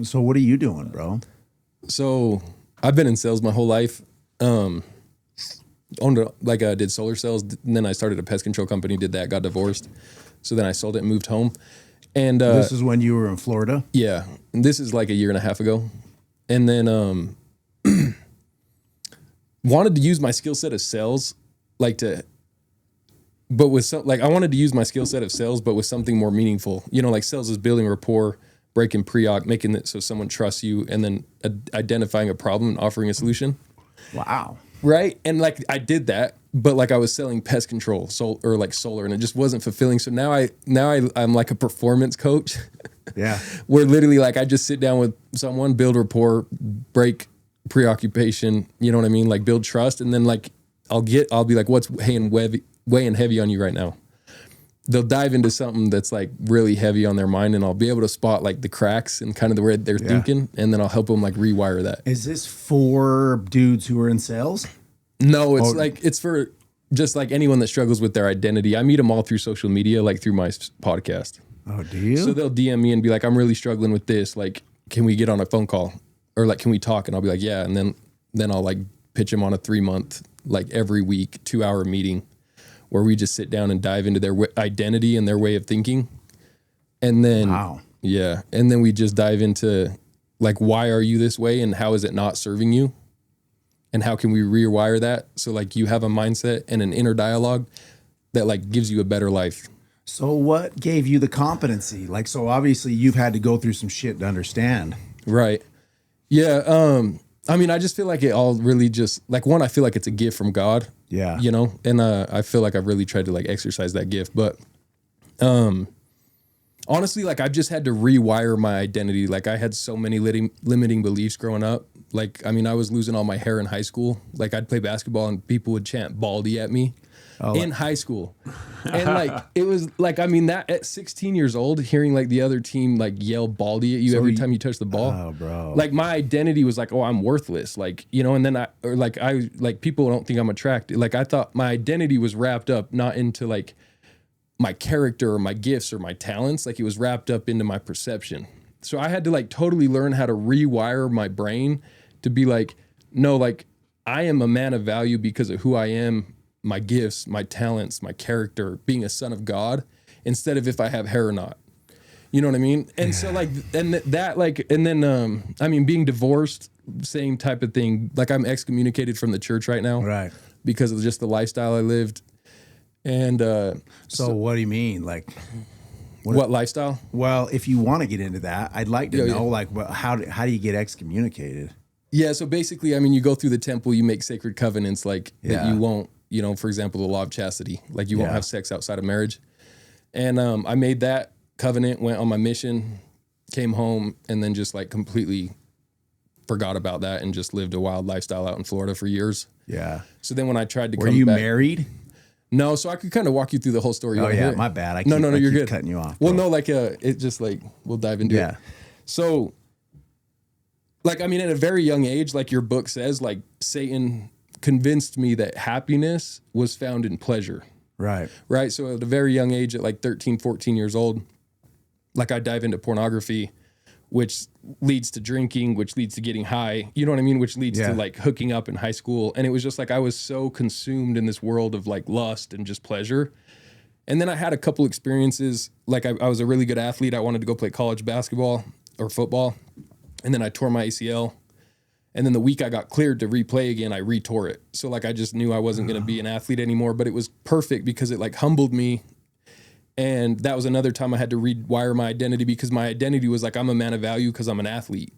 So what are you doing, bro? So I've been in sales my whole life. I did solar sales, and then I started a pest control company, did that, got divorced. So then I sold it and moved home. And This is when you were in Florida? yeah, and this is like a year and a half ago. And then wanted to use my skill set of sales, I wanted to use my skill set of sales, but with something more meaningful. You know, like sales is building rapport, breaking pre-op, making it so someone trusts you, and then identifying a problem and offering a solution. Wow. Right. And like I did that, but like I was selling pest control, solar, and it just wasn't fulfilling. So now I'm like a performance coach. Yeah. Where literally like I just sit down with someone, build rapport, break preoccupation, you know what I mean? Like build trust. And then like I'll be like, what's weighing heavy on you right now? They'll dive into something that's like really heavy on their mind, and I'll be able to spot like the cracks and kind of the way they're thinking, and then I'll help them like rewire that. Is this for dudes who are in sales? No, it's for just like anyone that struggles with their identity. I meet them all through social media, like through my podcast. Oh, do you? So they'll DM me and be like, I'm really struggling with this. Like, can we get on a phone call? Or like, can we talk? And I'll be like, yeah. And then I'll like pitch them on a 3-month, like every week, 2-hour meeting where we just sit down and dive into their identity and their way of thinking. And then, wow. Yeah. And then we just dive into like, why are you this way? And how is it not serving you? And how can we rewire that? So like you have a mindset and an inner dialogue that like gives you a better life. So what gave you the competency? Like, so obviously you've had to go through some shit to understand. Right. Yeah. I mean, I just feel like it all really just like I feel like it's a gift from God. Yeah. You know, and I feel like I've really tried to like exercise that gift. But honestly, like I've just had to rewire my identity. Like I had so many limiting beliefs growing up. Like, I mean, I was losing all my hair in high school. Like I'd play basketball and people would chant baldy at me in high school. And like, it was like, I mean, that at 16 years old, hearing like the other team like yell baldy at you every time you touch the ball. Oh, bro. Like my identity was like, oh, I'm worthless. Like, you know, and then people don't think I'm attractive. Like I thought my identity was wrapped up, not into like my character or my gifts or my talents. Like it was wrapped up into my perception. So I had to like totally learn how to rewire my brain to be like, no, like I am a man of value because of who I am, my gifts, my talents, my character, being a son of God, instead of if I have hair or not. You know what I mean? And so like, and that like, and then, I mean, being divorced, same type of thing. Like I'm excommunicated from the church right now. Right. Because of just the lifestyle I lived. And so what do you mean? Like what lifestyle? Well, if you want to get into that, I'd like to know like how do you get excommunicated? Yeah, so basically, I mean, you go through the temple, you make sacred covenants like that you won't, you know, for example, the law of chastity, like you won't have sex outside of marriage. And I made that covenant, went on my mission, came home, and then just like completely forgot about that and just lived a wild lifestyle out in Florida for years. Yeah. So then when I tried to Were you married? No, so I could kind of walk you through the whole story. Oh yeah, my bad. I you're good. Cutting you off. Well, no, like it just like we'll dive into it. So, like I mean, at a very young age, like your book says, like Satan convinced me that happiness was found in pleasure. Right. Right. So at a very young age, at like 13, 14 years old, like I dive into pornography, which leads to drinking, which leads to getting high, you know what I mean? Which leads to like hooking up in high school. And it was just like, I was so consumed in this world of like lust and just pleasure. And then I had a couple experiences. Like I was a really good athlete. I wanted to go play college basketball or football. And then I tore my ACL. And then the week I got cleared to replay again, I re-tore it. So like, I just knew I wasn't going to be an athlete anymore, but it was perfect because it like humbled me. And that was another time I had to rewire my identity because my identity was like, I'm a man of value because I'm an athlete.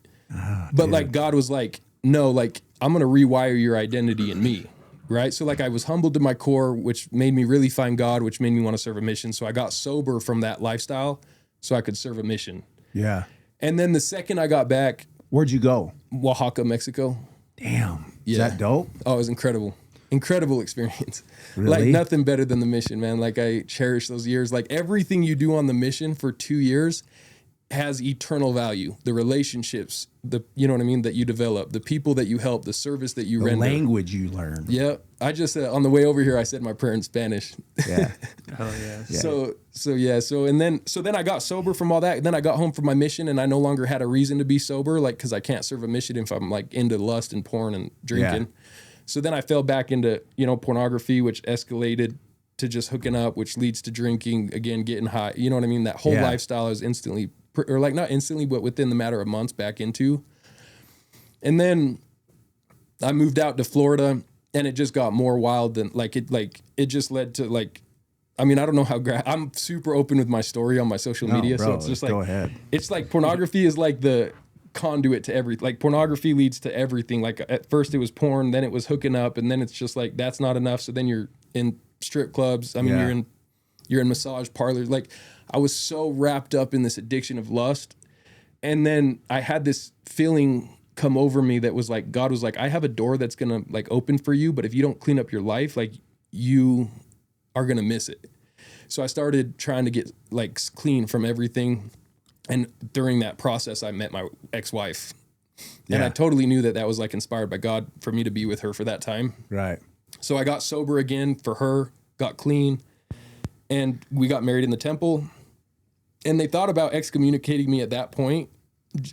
But like God was like, no, like I'm going to rewire your identity in me. Right. So like I was humbled to my core, which made me really find God, which made me want to serve a mission. So I got sober from that lifestyle so I could serve a mission. Yeah. And then the second I got back. Where'd you go? Oaxaca, Mexico. Damn. Yeah. Is that dope? Oh, it was incredible. Incredible experience. Really? Like nothing better than the mission, man. Like I cherish those years. Like everything you do on the mission for 2 years, has eternal value. The relationships, you know what I mean, that you develop, the people that you help, the service that you the render. language you learn. Yeah. I just, on the way over here, I said my prayer in Spanish. Yeah. Oh yeah. So then I got sober from all that. Then I got home from my mission and I no longer had a reason to be sober, like, cause I can't serve a mission if I'm like into lust and porn and drinking. Yeah. So then I fell back into, you know, pornography, which escalated to just hooking up, which leads to drinking, again, getting high. You know what I mean? That whole lifestyle is instantly, or like not instantly, but within the matter of months back into. And then I moved out to Florida and it just got more wild than it just led to like, I mean, I don't know how, I'm super open with my story on my social media. Bro, so it's just like, go ahead. It's like pornography is like the conduit to everything. Like pornography leads to everything. Like at first it was porn, then it was hooking up. And then it's just like, that's not enough. So then you're in strip clubs. I mean, you're in massage parlors. Like I was so wrapped up in this addiction of lust. And then I had this feeling come over me that was like, God was like, I have a door that's going to like open for you. But if you don't clean up your life, like you are going to miss it. So I started trying to get like clean from everything. And during that process, I met my ex-wife. And I totally knew that was like inspired by God for me to be with her for that time. Right. So I got sober again for her, got clean, and we got married in the temple. And they thought about excommunicating me at that point.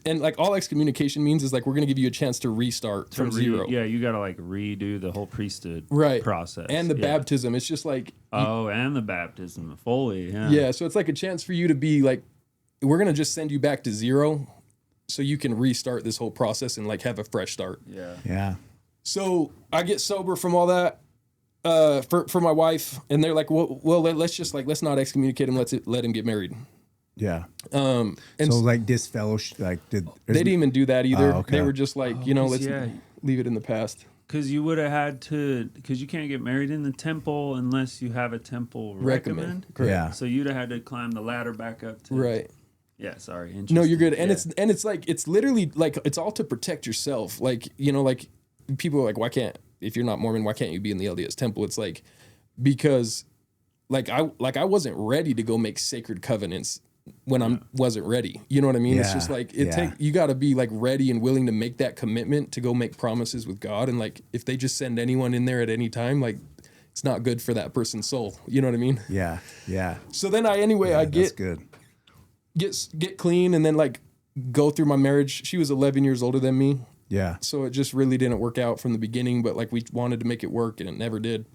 And like all excommunication means is like, we're going to give you a chance to restart from zero. Yeah, you got to like redo the whole priesthood process. And the baptism. It's just like... and the baptism, fully. Yeah. Yeah, so it's like a chance for you to be like, we're going to just send you back to zero so you can restart this whole process and like have a fresh start. Yeah. Yeah. So I get sober from all that for my wife, and they're like, well, let's not excommunicate him. Let him get married. Yeah. And so like disfellowship, like they didn't even do that either. Oh, okay. They were just like, let's leave it in the past. Because you would have had to, because you can't get married in the temple unless you have a temple recommend. Correct. Yeah. So you'd have had to climb the ladder back up to. Right. Yeah, sorry. No, you're good. And it's like, it's literally like, it's all to protect yourself. Like, like people are like, why can't, if you're not Mormon, why can't you be in the LDS temple? It's like, because I wasn't ready to go make sacred covenants when I wasn't ready. You know what I mean? It's just like, you got to be like ready and willing to make that commitment to go make promises with God. And like, if they just send anyone in there at any time, like it's not good for that person's soul. You know what I mean? Yeah. Yeah. So then I that's good. Get clean and then like go through my marriage. She was 11 years older than me. Yeah. So it just really didn't work out from the beginning, but like we wanted to make it work and it never did.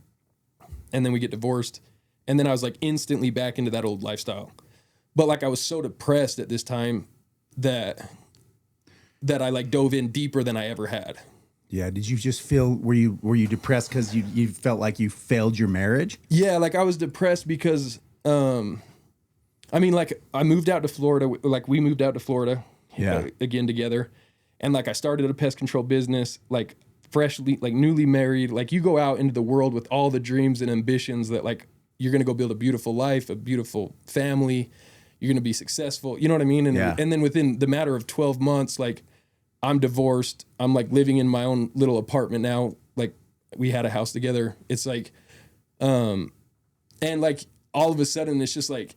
And then we get divorced. And then I was like instantly back into that old lifestyle. But like I was so depressed at this time that I like dove in deeper than I ever had. Yeah. Did you just feel, were you depressed because you felt like you failed your marriage? Yeah. Like I was depressed because, I mean, like I moved out to Florida, like we moved out to Florida again together. And like I started a pest control business, like freshly, like newly married, like you go out into the world with all the dreams and ambitions that like, you're going to go build a beautiful life, a beautiful family. You're going to be successful. You know what I mean? And then within the matter of 12 months, like I'm divorced. I'm like living in my own little apartment now. Like we had a house together. It's like, and like all of a sudden it's just like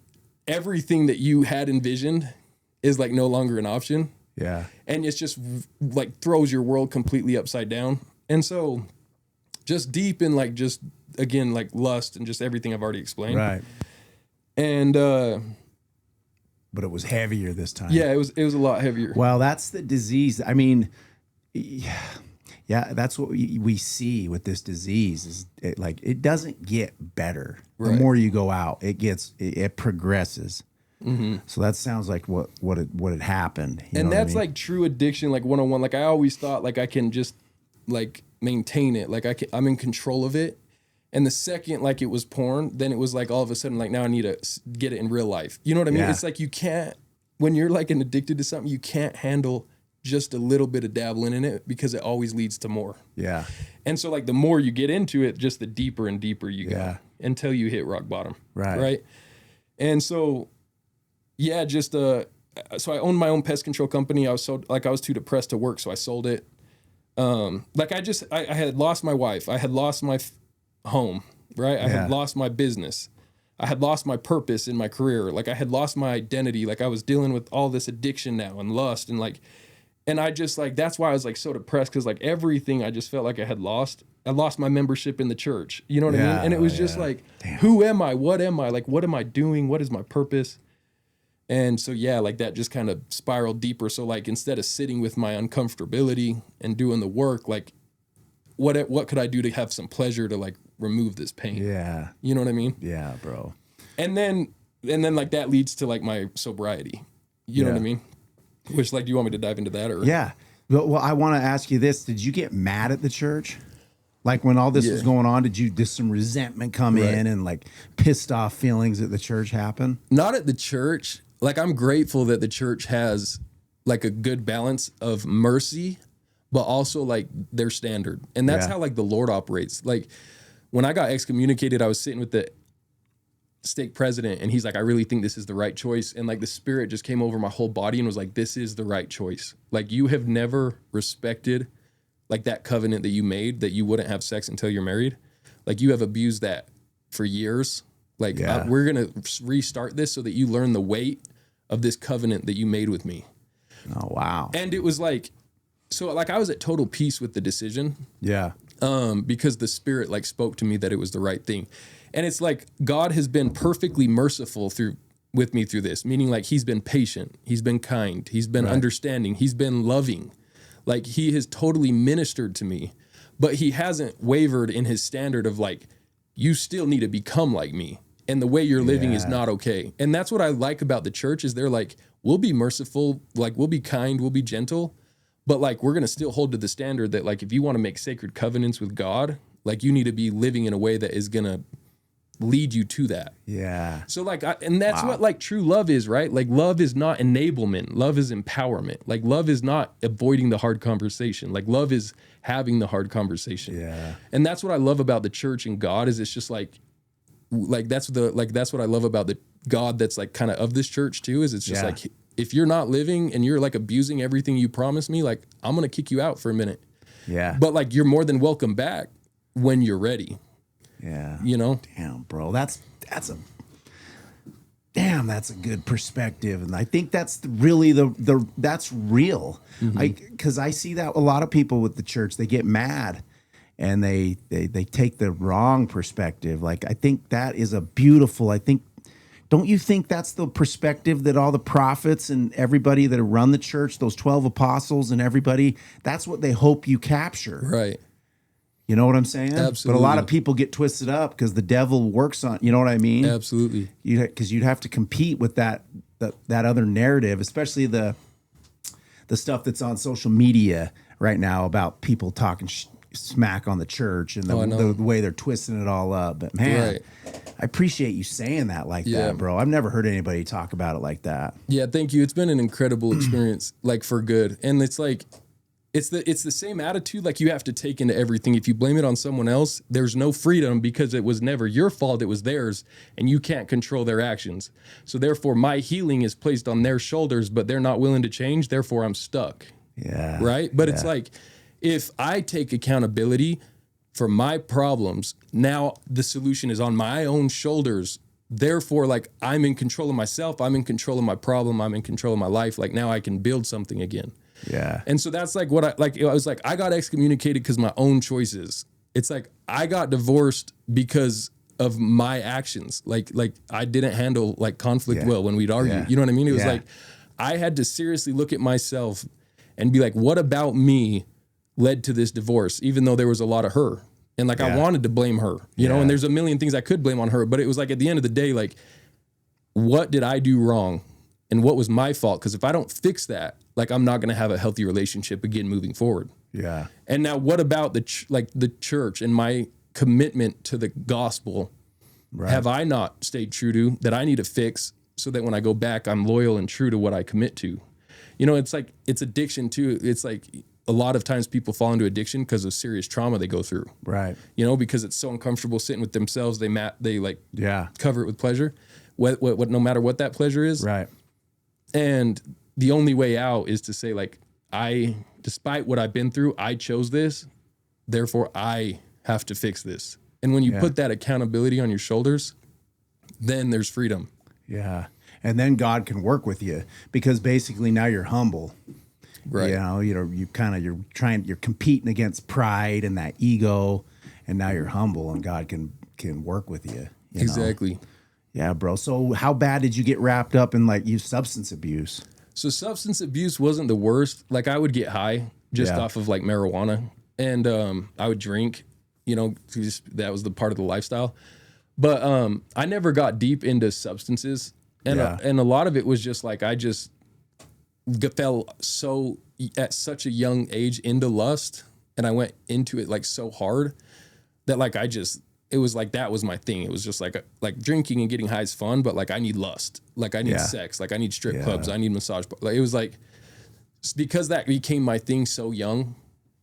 everything that you had envisioned is like no longer an option. Yeah. And it's just like throws your world completely upside down. And so just deep in like, just again, like lust and just everything I've already explained. Right. And, but it was heavier this time. yeah, it was a lot heavier. Well, that's the disease. I mean, yeah, that's what we see with this disease is it doesn't get better. Right. The more you go out, it progresses. Mm-hmm. So that sounds like what had happened. And that's like true addiction, like 101. Like I always thought like I can just like maintain it. Like I'm in control of it. And the second like it was porn, then it was like all of a sudden like now I need to get it in real life. You know what I mean? Yeah. It's like you can't, when you're like an addicted to something, you can't handle just a little bit of dabbling in it because it always leads to more. Yeah. And so like the more you get into it, just the deeper and deeper you Yeah. go until you hit rock bottom. Right. Right. And so, yeah, just, so I owned my own pest control company. I was too depressed to work. So I sold it. Like I had lost my wife. I had lost my home, right? I had lost my business. I had lost my purpose in my career. Like I had lost my identity. Like I was dealing with all this addiction now and lust and like, and I just like, that's why I was like so depressed. Cause like everything I just felt like I had lost. I lost my membership in the church. You know what I mean? And it was just like, who am I? What am I? Like, what am I doing? What is my purpose? And so, yeah, like that just kind of spiraled deeper. So like, instead of sitting with my uncomfortability and doing the work, like what could I do to have some pleasure to like remove this pain? Yeah. You know what I mean? Yeah, bro. And then like that leads to like my sobriety. You know what I mean? Which like, do you want me to dive into that or? Yeah. Well, I want to ask you this. Did you get mad at the church? Like when all this was going on, did some resentment come in and like pissed off feelings at the church happen? Not at the church. Like I'm grateful that the church has like a good balance of mercy, but also like their standard. And that's how like the Lord operates. Like when I got excommunicated, I was sitting with the stake president and he's like, I really think this is the right choice. And like the spirit just came over my whole body and was like, this is the right choice. Like you have never respected like that covenant that you made that you wouldn't have sex until you're married. Like you have abused that for years. Like we're going to restart this so that you learn the weight of this covenant that you made with me. Oh, wow. And it was like, so like I was at total peace with the decision. Yeah. Because the spirit like spoke to me that it was the right thing. And it's like, God has been perfectly merciful with me through this, meaning like he's been patient. He's been kind. He's been understanding. He's been loving. Like he has totally ministered to me, but he hasn't wavered in his standard of like, you still need to become like me. And the way you're living is not okay. And that's what I like about the church is they're like, we'll be merciful. Like we'll be kind. We'll be gentle. But like, we're going to still hold to the standard that like, if you want to make sacred covenants with God, like you need to be living in a way that is going to lead you to that. Yeah. So like, and that's what like true love is, right? Like love is not enablement. Love is empowerment. Like love is not avoiding the hard conversation. Like love is having the hard conversation. Yeah. And that's what I love about the church and God is it's just like that's what I love about the God that's like kind of this church too, is it's just like, if you're not living and you're like abusing everything you promised me, like I'm going to kick you out for a minute. Yeah. But like, you're more than welcome back when you're ready. Yeah. You know? Damn, bro. That's a good perspective. And I think that's really that's real. Cause I see that a lot of people with the church, they get mad and they take the wrong perspective. Like, I think that is don't you think that's the perspective that all the prophets and everybody that run the church, those 12 apostles and everybody, that's what they hope you capture. Right. You know what I'm saying? Absolutely. But a lot of people get twisted up because the devil works on, you know what I mean? Absolutely. Because you'd have to compete with that other narrative, especially the stuff that's on social media right now about people talking smack on the church and the way they're twisting it all up. But man, I appreciate you saying that like that, bro. I've never heard anybody talk about it like that. Yeah, thank you. It's been an incredible experience, like for good. And it's like, it's the same attitude like you have to take into everything. If you blame it on someone else, there's no freedom because it was never your fault, it was theirs, and you can't control their actions. So therefore, my healing is placed on their shoulders, but they're not willing to change. Therefore, I'm stuck. Yeah. Right? But it's like, if I take accountability for my problems, now the solution is on my own shoulders. Therefore, like I'm in control of myself, I'm in control of my problem, I'm in control of my life. Like now I can build something again. Yeah. And so that's like what I was like, I got excommunicated because my own choices. It's like I got divorced because of my actions. Like I didn't handle like conflict well when we'd argue. You know what I mean? It was like I had to seriously look at myself and be like, what about me led to this divorce, even though there was a lot of her. And like I wanted to blame her, you know, and there's a million things I could blame on her, but it was like at the end of the day, like, what did I do wrong? And what was my fault? Because if I don't fix that, like I'm not going to have a healthy relationship again moving forward. Yeah. And now what about the church and my commitment to the gospel? Right. Have I not stayed true to that I need to fix so that when I go back, I'm loyal and true to what I commit to? You know, it's like, it's addiction too. It's like a lot of times people fall into addiction because of serious trauma they go through. Right. You know, because it's so uncomfortable sitting with themselves. They cover it with pleasure. What no matter what that pleasure is. Right. And the only way out is to say, like, despite what I've been through, I chose this. Therefore, I have to fix this. And when you put that accountability on your shoulders, then there's freedom. Yeah. And then God can work with you because basically now you're humble. Right. You're competing against pride and that ego, and now you're humble and God can work with you. Exactly. Know? Yeah, bro. So how bad did you get wrapped up in like substance abuse? So substance abuse wasn't the worst. Like I would get high just off of like marijuana, and I would drink, that was the part of the lifestyle. But I never got deep into substances. And a lot of it was just like I just fell at such a young age into lust, and I went into it like so hard that like it was like that was my thing. It was just like drinking and getting high is fun, but like I need lust, like I need sex, like I need strip clubs, I need massage. Like it was like because that became my thing so young.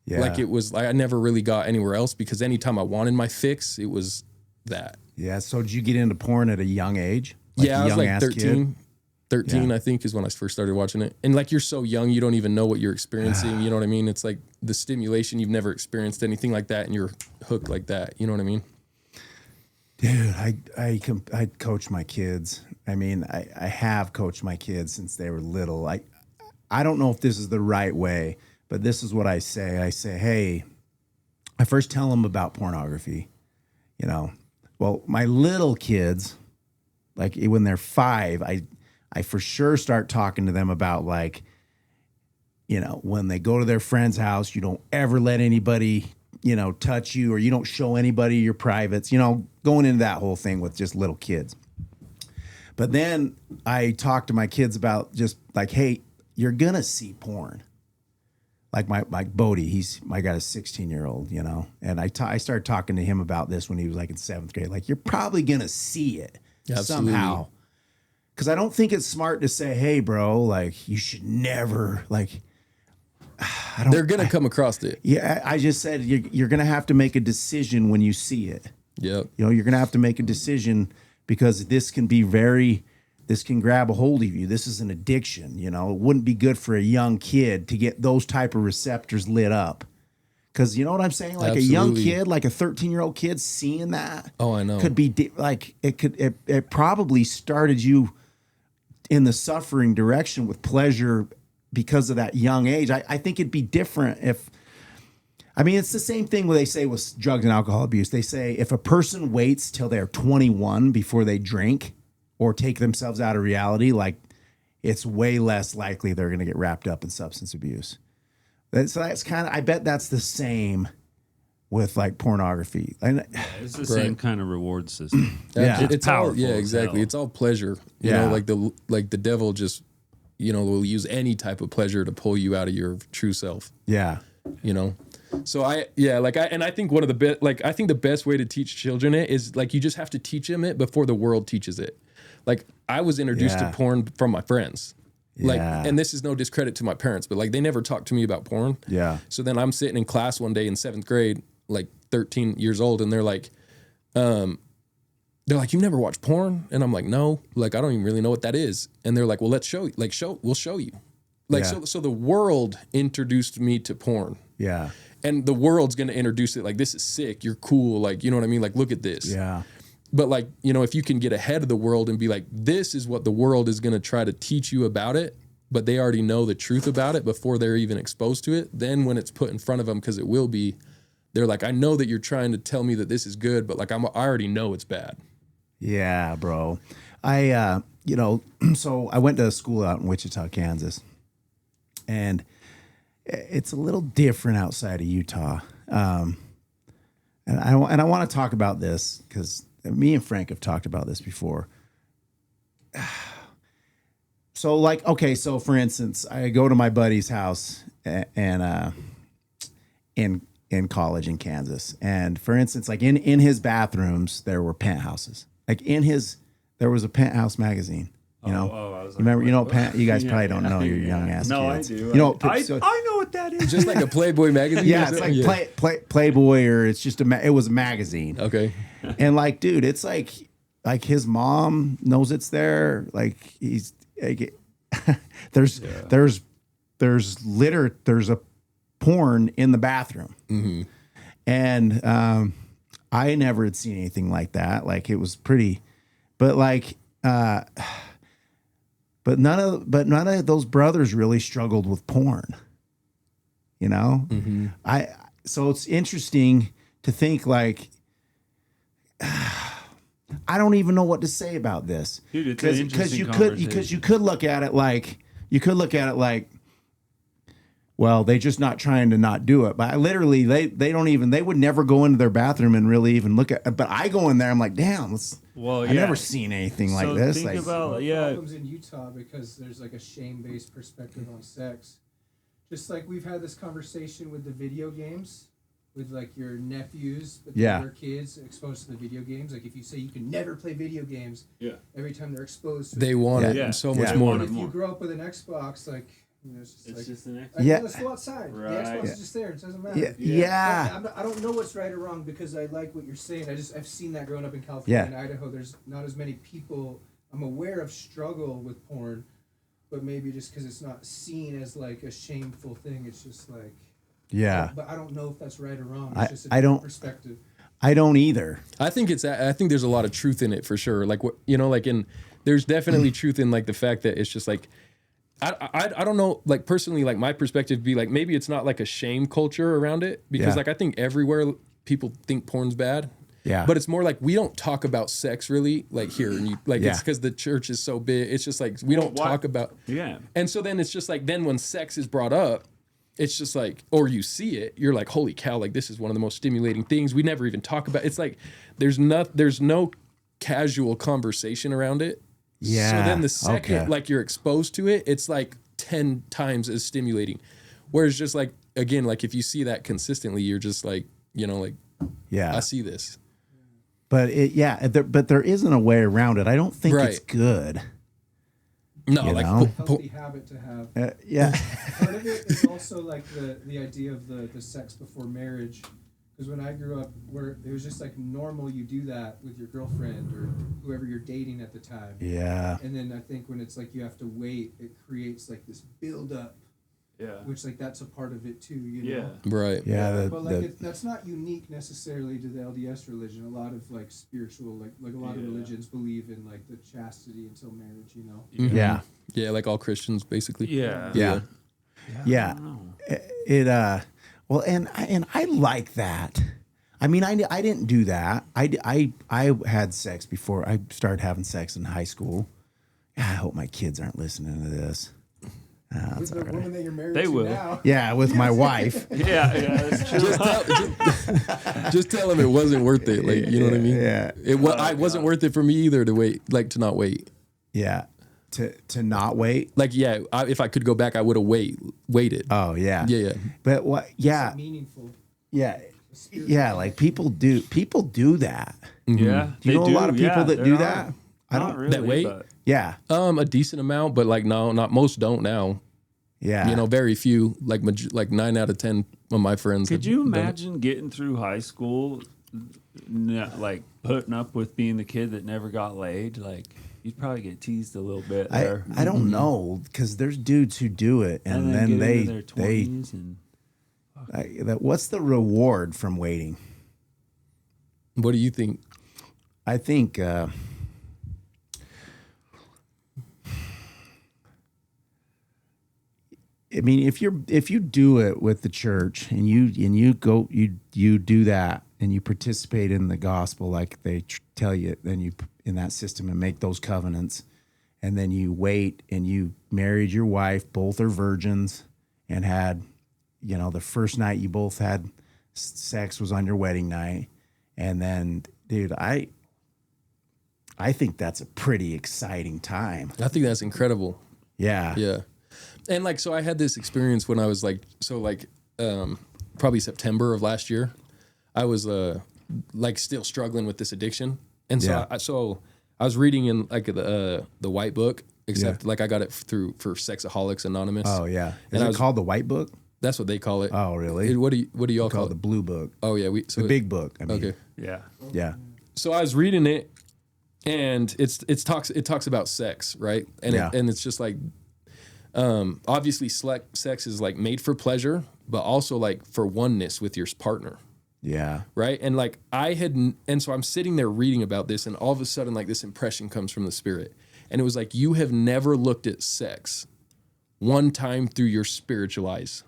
Yeah. Like it was like I never really got anywhere else because anytime I wanted my fix, it was that. Yeah. So did you get into porn at a young age? Like I was like 13. Kid? 13, I think, is when I first started watching it. And like you're so young, you don't even know what you're experiencing. You know what I mean? It's like the stimulation, you've never experienced anything like that, and you're hooked like that. You know what I mean? Dude, I coach my kids. I mean, I have coached my kids since they were little. I don't know if this is the right way, but this is what I say. I say, hey, I first tell them about pornography. Well, my little kids, like when they're 5, I for sure start talking to them about like, when they go to their friend's house, you don't ever let anybody, touch you, or you don't show anybody your privates, going into that whole thing with just little kids. But then I talk to my kids about just like, hey, you're going to see porn. Like my Bodie, I got a 16-year-old, and I started talking to him about this when he was like in 7th grade. Like, you're probably going to see it somehow. Because I don't think it's smart to say, hey, bro, like, you should never, like, they're going to come across it. Yeah, I just said you're going to have to make a decision when you see it. Yep. You're going to have to make a decision because this can grab a hold of you. This is an addiction, It wouldn't be good for a young kid to get those type of receptors lit up. Because you know what I'm saying? Like Absolutely. A young kid, like a 13-year-old kid seeing that. Oh, I know. Could be it probably started you in the suffering direction with pleasure because of that young age. I think it'd be different it's the same thing when they say with drugs and alcohol abuse. They say if a person waits till they're 21 before they drink or take themselves out of reality, like it's way less likely they're going to get wrapped up in substance abuse. So that's kind of, I bet that's the same with like pornography. It's the same kind of reward system. It's powerful. All, exactly. It's all pleasure. You know, like the devil just, will use any type of pleasure to pull you out of your true self. Yeah. So I think one of the I think the best way to teach children it is like, you just have to teach them it before the world teaches it. Like I was introduced to porn from my friends. Like, and this is no discredit to my parents, but like they never talked to me about porn. Yeah. So then I'm sitting in class one day in 7th grade, like 13 years old, and they're like, you never watched porn? And I'm like, no, like I don't even really know what that is. And they're like, well, let's show you. Like, we'll show you. Like, so the world introduced me to porn. Yeah. And the world's gonna introduce it like, this is sick. You're cool. Like, you know what I mean? Like, look at this. Yeah. But like, if you can get ahead of the world and be like, this is what the world is going to try to teach you about it, but they already know the truth about it before they're even exposed to it. Then when it's put in front of them, because it will be, they're like, I know that you're trying to tell me that this is good, but like, I already know it's bad. Yeah, bro. So I went to school out in Wichita, Kansas, and it's a little different outside of Utah. And I want to talk about this because me and Frank have talked about this before. So so for instance, I go to my buddy's house and in college in Kansas. And for instance, like in his bathrooms, there were penthouses. Like there was a Penthouse magazine. I was like, remember, you guys probably don't know your young ass kids. I do. I know what that is. Just like a Playboy magazine. Yeah, it's like Playboy, or it's just it was a magazine. Okay. And like, dude, it's like his mom knows it's there. Like he's like, there's a porn in the bathroom. Mm-hmm. And I never had seen anything like that. Like it was pretty. But like, but none of those brothers really struggled with porn. You know, so it's interesting to think like, I don't even know what to say about this. Dude, it's an interesting because you could look at it like, well, they're just not trying to not do it. But literally, they would never go into their bathroom and really even look at. But I go in there, I'm like, damn, I've never seen anything like this. Think about problems in Utah because there's like a shame-based perspective on sex. Just like we've had this conversation with the video games, with like your nephews, but their kids exposed to the video games. Like if you say you can never play video games, every time they're exposed to they want it and so much more. If you grow up with an Xbox, like, you know, it's just an Xbox. Let's go outside. Right. The Xbox is just there. It doesn't matter. I don't know what's right or wrong because I like what you're saying. I've seen that growing up in California and Idaho. There's not as many people. I'm aware of struggle with porn, but maybe just because it's not seen as like a shameful thing, it's just like but I don't know if that's right or wrong. It's just a different perspective. I don't either. I think there's a lot of truth in it for sure. Like what like there's definitely truth in like the fact that it's just like I don't know, like personally, like my perspective would be like maybe it's not like a shame culture around it because like I think everywhere people think porn's bad. Yeah. But it's more like we don't talk about sex really like here and it's because the church is so big. It's just like we don't talk about And so then it's just like then when sex is brought up, it's just like, or you see it, you're like, holy cow, like this is one of the most stimulating things. We never even talk about. It's like there's no casual conversation around it. Yeah. So then the second like you're exposed to it, it's like 10 times as stimulating. Whereas just like again, like if you see that consistently, you're just like, I see this. But but there isn't a way around it. I don't think it's good. No, healthy habit to have. Part of it is also like the idea of the sex before marriage. Because when I grew up, where it was just like normal, you do that with your girlfriend or whoever you're dating at the time. Yeah. And then I think when it's like you have to wait, it creates like this buildup. Yeah. Which like that's a part of it too, you know. Right. Yeah. But like that's not unique necessarily to the LDS religion. A lot of like spiritual, like a lot of religions believe in like the chastity until marriage, you know. Mm-hmm. Yeah. Yeah, like all Christians basically. Yeah. Well, and I like that. I mean, I didn't do that. I had sex before I started having sex in high school. I hope my kids aren't listening to this. With the woman that you're married to now. Yeah, with my wife. That's true. Just tell them it wasn't worth it. Like, you know what I mean? Yeah. It wasn't worth it for me either to wait, like to not wait. Yeah. To not wait. Like, if I could go back, I would have waited. Oh yeah. Yeah. But what? Yeah. It's meaningful. Yeah. Yeah. Like people do that. Mm-hmm. Yeah. Do you know a lot of people that do that? I don't really. That wait. But. Yeah. A decent amount, but like no, not most don't now. Yeah. Very few. Like 9 out of 10 of my friends. Could you imagine getting through high school, like putting up with being the kid that never got laid? Like you'd probably get teased a little bit there. I don't know because there's dudes who do it and then what's the reward from waiting? What do you think? I think I mean, if you do it with the church and you do that and you participate in the gospel like they tell you, then you in that system and make those covenants, and then you wait and you married your wife, both are virgins, and had, the first night you both had sex was on your wedding night, and then, dude, I think that's a pretty exciting time. I think that's incredible. Yeah. Yeah. And so I had this experience when I was probably September of last year. I was still struggling with this addiction, and so I was reading in the White Book, except I got it for Sexaholics Anonymous. Oh yeah, is it called the White Book? That's what they call it. Oh really? What do y'all call it? The Blue Book. Oh yeah, the Big Book. I mean. Okay. Yeah. So I was reading it, and it talks about sex, right? And it's just like. Obviously sex is like made for pleasure, but also like for oneness with your partner. Yeah. Right. And like and so I'm sitting there reading about this, and all of a sudden, like, this impression comes from the Spirit. And it was like, you have never looked at sex one time through your spiritual eyes.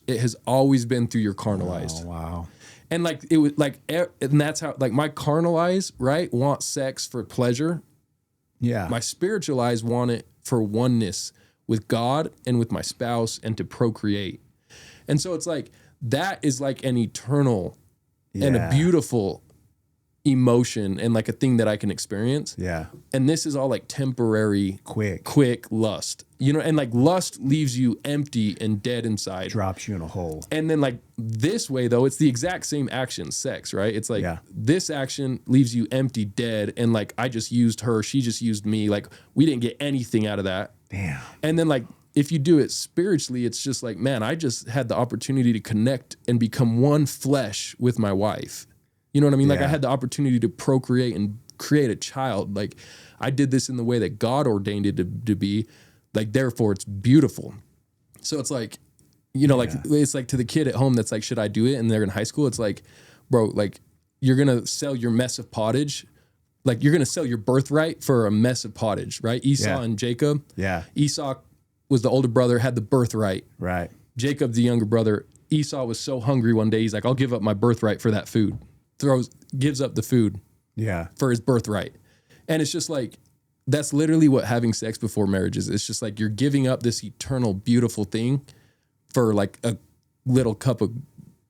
It has always been through your carnal eyes. Oh, wow. And like, it was like, and that's how, like, my carnal eyes, right, want sex for pleasure. Yeah. My spiritual eyes want it for oneness with God and with my spouse and to procreate. And so it's like, that is like an eternal and a beautiful emotion and like a thing that I can experience. Yeah. And this is all like temporary, quick lust, you know, and like lust leaves you empty and dead inside. Drops you in a hole. And then like this way though, it's the exact same action, sex, right? It's like this action leaves you empty, dead. And like, I just used her, she just used me. Like, we didn't get anything out of that. Damn. And then like, if you do it spiritually, it's just like, man, I just had the opportunity to connect and become one flesh with my wife. You know what I mean? Like, I had the opportunity to procreate and create a child. Like, I did this in the way that God ordained it to be. Like, therefore, it's beautiful. So it's like, you know, like, it's like to the kid at home that's like, should I do it? And they're in high school. It's like, bro, like, you're going to sell your mess of pottage. Like, you're going to sell your birthright for a mess of pottage, right? Esau and Jacob. Yeah. Esau was the older brother, had the birthright. Right. Jacob, the younger brother. Esau was so hungry one day, he's like, I'll give up my birthright for that food. Gives up the food for his birthright. And it's just like, that's literally what having sex before marriage is. It's just like, you're giving up this eternal, beautiful thing for like a little cup of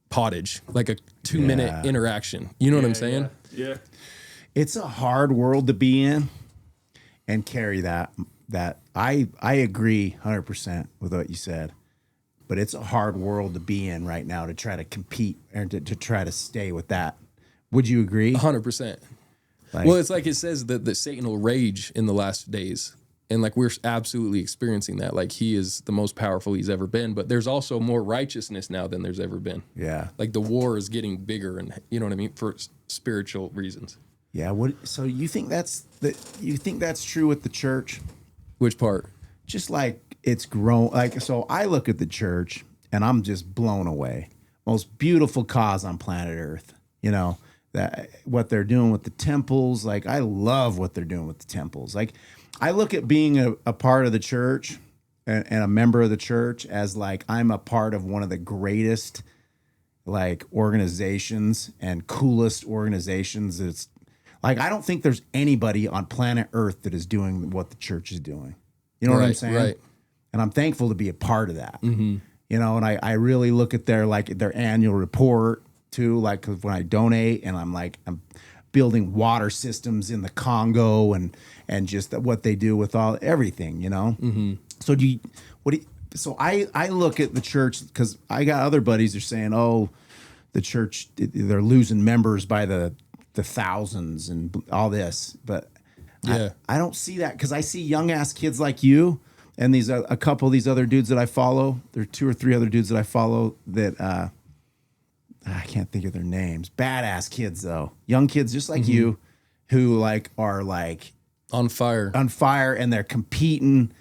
pottage, like a 2-minute interaction. You know what I'm saying? Yeah. It's a hard world to be in and carry that I agree 100% with what you said. But it's a hard world to be in right now to try to compete and to try to stay with that. Would you agree? 100%. Well, it's like it says that Satan will rage in the last days. And like, we're absolutely experiencing that. Like, he is the most powerful he's ever been. But there's also more righteousness now than there's ever been. Yeah. Like, the war is getting bigger, and you know what I mean, for spiritual reasons. Yeah. So you think that's true with the church? Which part? Just like it's grown. Like, so I look at the church and I'm just blown away. Most beautiful cause on planet Earth. You know, that what they're doing with the temples. Like, I love what they're doing with the temples. Like, I look at being a part of the church and a member of the church as like, I'm a part of one of the greatest like organizations and coolest organizations. It's like, I don't think there's anybody on planet Earth that is doing what the church is doing. You know what I'm saying? Right. And I'm thankful to be a part of that. Mm-hmm. You know, and I really look at their annual report too, like, 'cause when I donate and I'm building water systems in the Congo and just what they do with everything, you know? Mm-hmm. So I look at the church, because I got other buddies that are saying, oh, the church, they're losing members by the thousands and all this. But I don't see that, because I see young ass kids like you and these a couple of these other dudes that I follow. There are 2 or 3 other dudes that I follow that I can't think of their names. Badass kids though, young kids just like you, who like are like on fire, and they're competing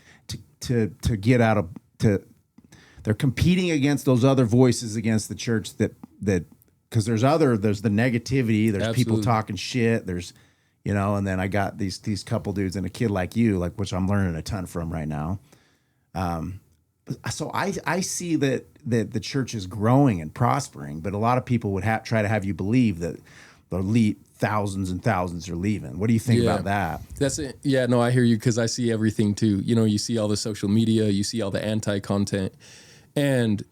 to get out of they're competing against those other voices against the church that because there's the negativity, there's people talking shit, there's, you know, and then I got these couple dudes and a kid like you, like, which I'm learning a ton from right now. So I see that the church is growing and prospering, but a lot of people would try to have you believe that thousands and thousands are leaving. What do you think about that? That's it. Yeah, no, I hear you, because I see everything too. You know, you see all the social media, you see all the anti-content, and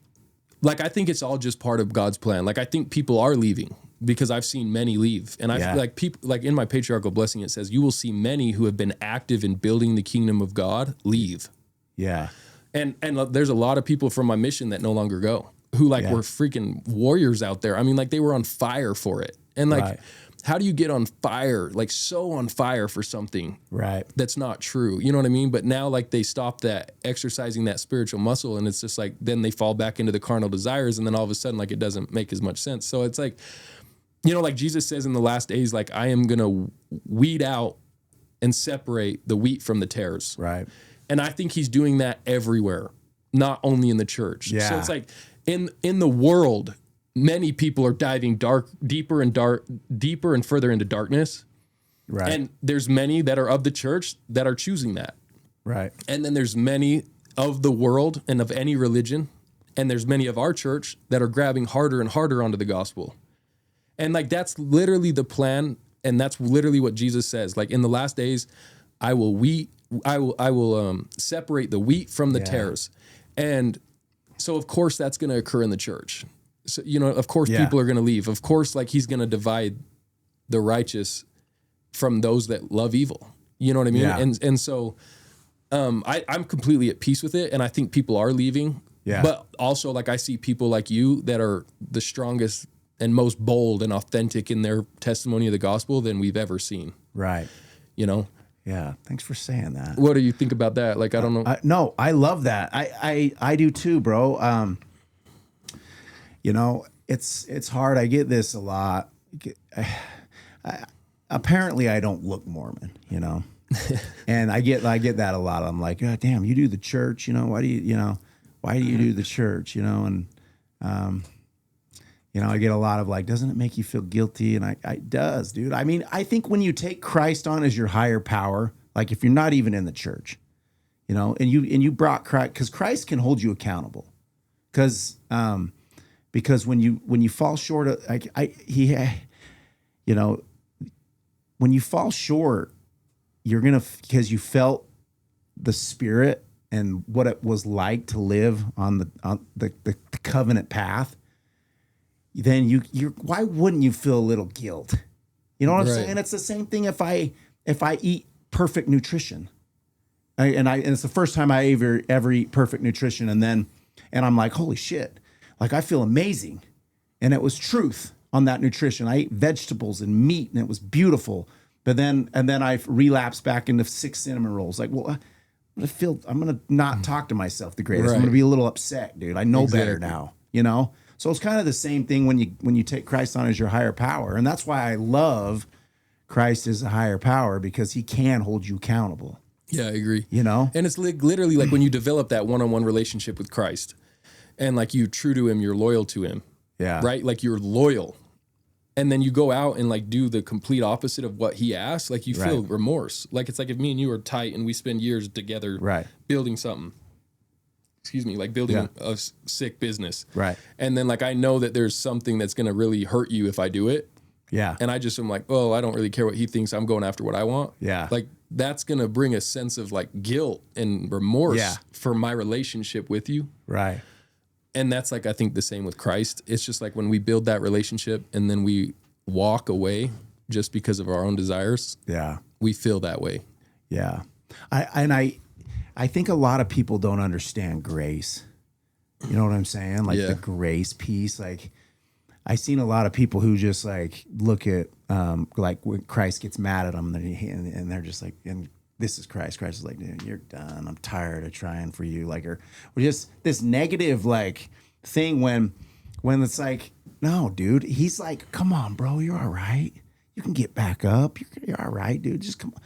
like, I think it's all just part of God's plan. Like, I think people are leaving, because I've seen many leave. And I feel like people, like in my patriarchal blessing, it says, you will see many who have been active in building the kingdom of God leave. Yeah. And there's a lot of people from my mission that no longer go, who like were freaking warriors out there. I mean, like, they were on fire for it. And like, how do you get on fire, like so on fire for something that's not true? You know what I mean? But now, like, they stop that, exercising that spiritual muscle, and it's just like, then they fall back into the carnal desires, and then all of a sudden, like, it doesn't make as much sense. So it's like, you know, like Jesus says in the last days, like, I am going to weed out and separate the wheat from the tares. Right. And I think he's doing that everywhere, not only in the church. Yeah. So it's like in the world, many people are diving deeper and further into darkness. Right. And there's many that are of the church that are choosing that. Right. And then there's many of the world and of any religion. And there's many of our church that are grabbing harder and harder onto the gospel. And like, that's literally the plan. And that's literally what Jesus says. Like, in the last days, I will separate the wheat from the tares. And so of course that's going to occur in the church. So, you know, of course people are going to leave. Of course, like, he's going to divide the righteous from those that love evil. You know what I mean? Yeah. And so I'm completely at peace with it. And I think people are leaving. Yeah. But also, like, I see people like you that are the strongest and most bold and authentic in their testimony of the gospel than we've ever seen. Right. You know? Yeah. Thanks for saying that. What do you think about that? Like, I don't know. No, I love that. I do too, bro. You know, it's hard. I get this a lot. Apparently I don't look Mormon, you know, and I get that a lot. I'm like, oh, damn, you do the church, you know, why do you do the church, you know? And, you know, I get a lot of like, doesn't it make you feel guilty? And it does, dude. I mean, I think when you take Christ on as your higher power, like if you're not even in the church, you know, and you brought Christ, because Christ can hold you accountable. Because when you fall short of, you know, when you fall short, you're going to, because you felt the Spirit and what it was like to live on the covenant path, then you're why wouldn't you feel a little guilt? You know what I'm saying? It's the same thing if I eat perfect nutrition. And it's the first time I ever eat perfect nutrition, and I'm like, holy shit, like I feel amazing. And it was truth on that nutrition. I ate vegetables and meat, and it was beautiful. But then I relapsed back into 6 cinnamon rolls. Like, well, I'm gonna not talk to myself the greatest. Right. I'm gonna be a little upset, dude. I know better now, you know? So it's kind of the same thing when you take Christ on as your higher power. And that's why I love Christ as a higher power, because he can hold you accountable. Yeah, I agree. You know? And it's literally like when you develop that one-on-one relationship with Christ and like you're true to him, you're loyal to him. Yeah. Right? Like you're loyal. And then you go out and like do the complete opposite of what he asked. Like you feel remorse. Like it's like if me and you are tight and we spend years together building something. Excuse me, like building a sick business. Right. And then like I know that there's something that's going to really hurt you if I do it. Yeah. And I just am like, oh, I don't really care what he thinks. I'm going after what I want. Yeah. Like that's going to bring a sense of like guilt and remorse for my relationship with you. Right. And that's like, I think the same with Christ. It's just like when we build that relationship and then we walk away just because of our own desires. Yeah. We feel that way. Yeah. I think a lot of people don't understand grace. You know what I'm saying? Like the grace piece. Like I seen a lot of people who just like look at like when Christ gets mad at them and they're just like, and this is Christ. Christ is like, dude, you're done. I'm tired of trying for you. Like, or just this negative like thing when it's like, no, dude. He's like, come on, bro. You're all right. You can get back up. You're all right, dude. Just come on.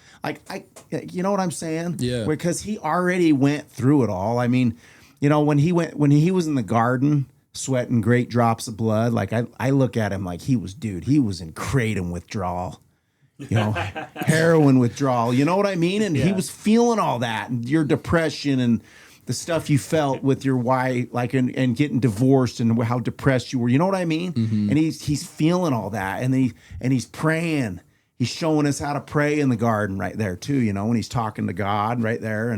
Like, you know what I'm saying? Yeah. Because he already went through it all. I mean, you know, when he was in the garden sweating great drops of blood, like I look at him like he was in kratom withdrawal, you know, heroin withdrawal. You know what I mean? And he was feeling all that, and your depression and the stuff you felt with your wife, like, and getting divorced and how depressed you were. You know what I mean? Mm-hmm. And he's feeling all that, and he's praying. He's showing us how to pray in the garden right there too. You know, when he's talking to God right there,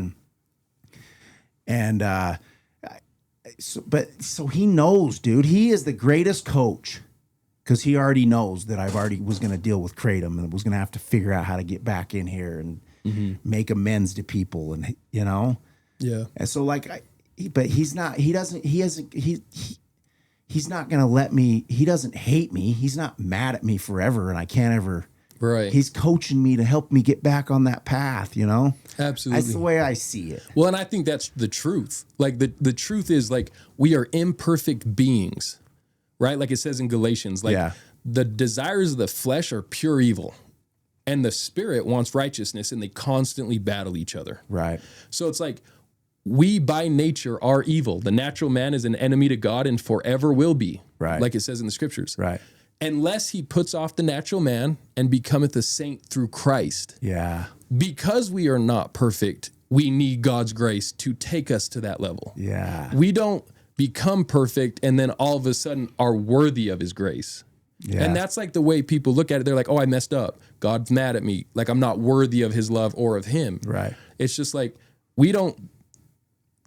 so he knows, dude. He is the greatest coach because he already knows that I was going to deal with kratom and was going to have to figure out how to get back in here and make amends to people, and you know. Yeah. And so like, he's not going to let me, he doesn't hate me. He's not mad at me forever. And I can't ever, he's coaching me to help me get back on that path, you know? Absolutely. That's the way I see it. Well, and I think that's the truth. Like the truth is like, we are imperfect beings, right? Like it says in Galatians, like the desires of the flesh are pure evil. And the spirit wants righteousness, and they constantly battle each other. Right. So it's like, we by nature are evil. The natural man is an enemy to God and forever will be. Right. Like it says in the scriptures. Right. Unless he puts off the natural man and becometh a saint through Christ. Yeah. Because we are not perfect, we need God's grace to take us to that level. Yeah. We don't become perfect and then all of a sudden are worthy of his grace. Yeah. And that's like the way people look at it. They're like, oh, I messed up. God's mad at me. Like I'm not worthy of his love or of him. Right. It's just like we don't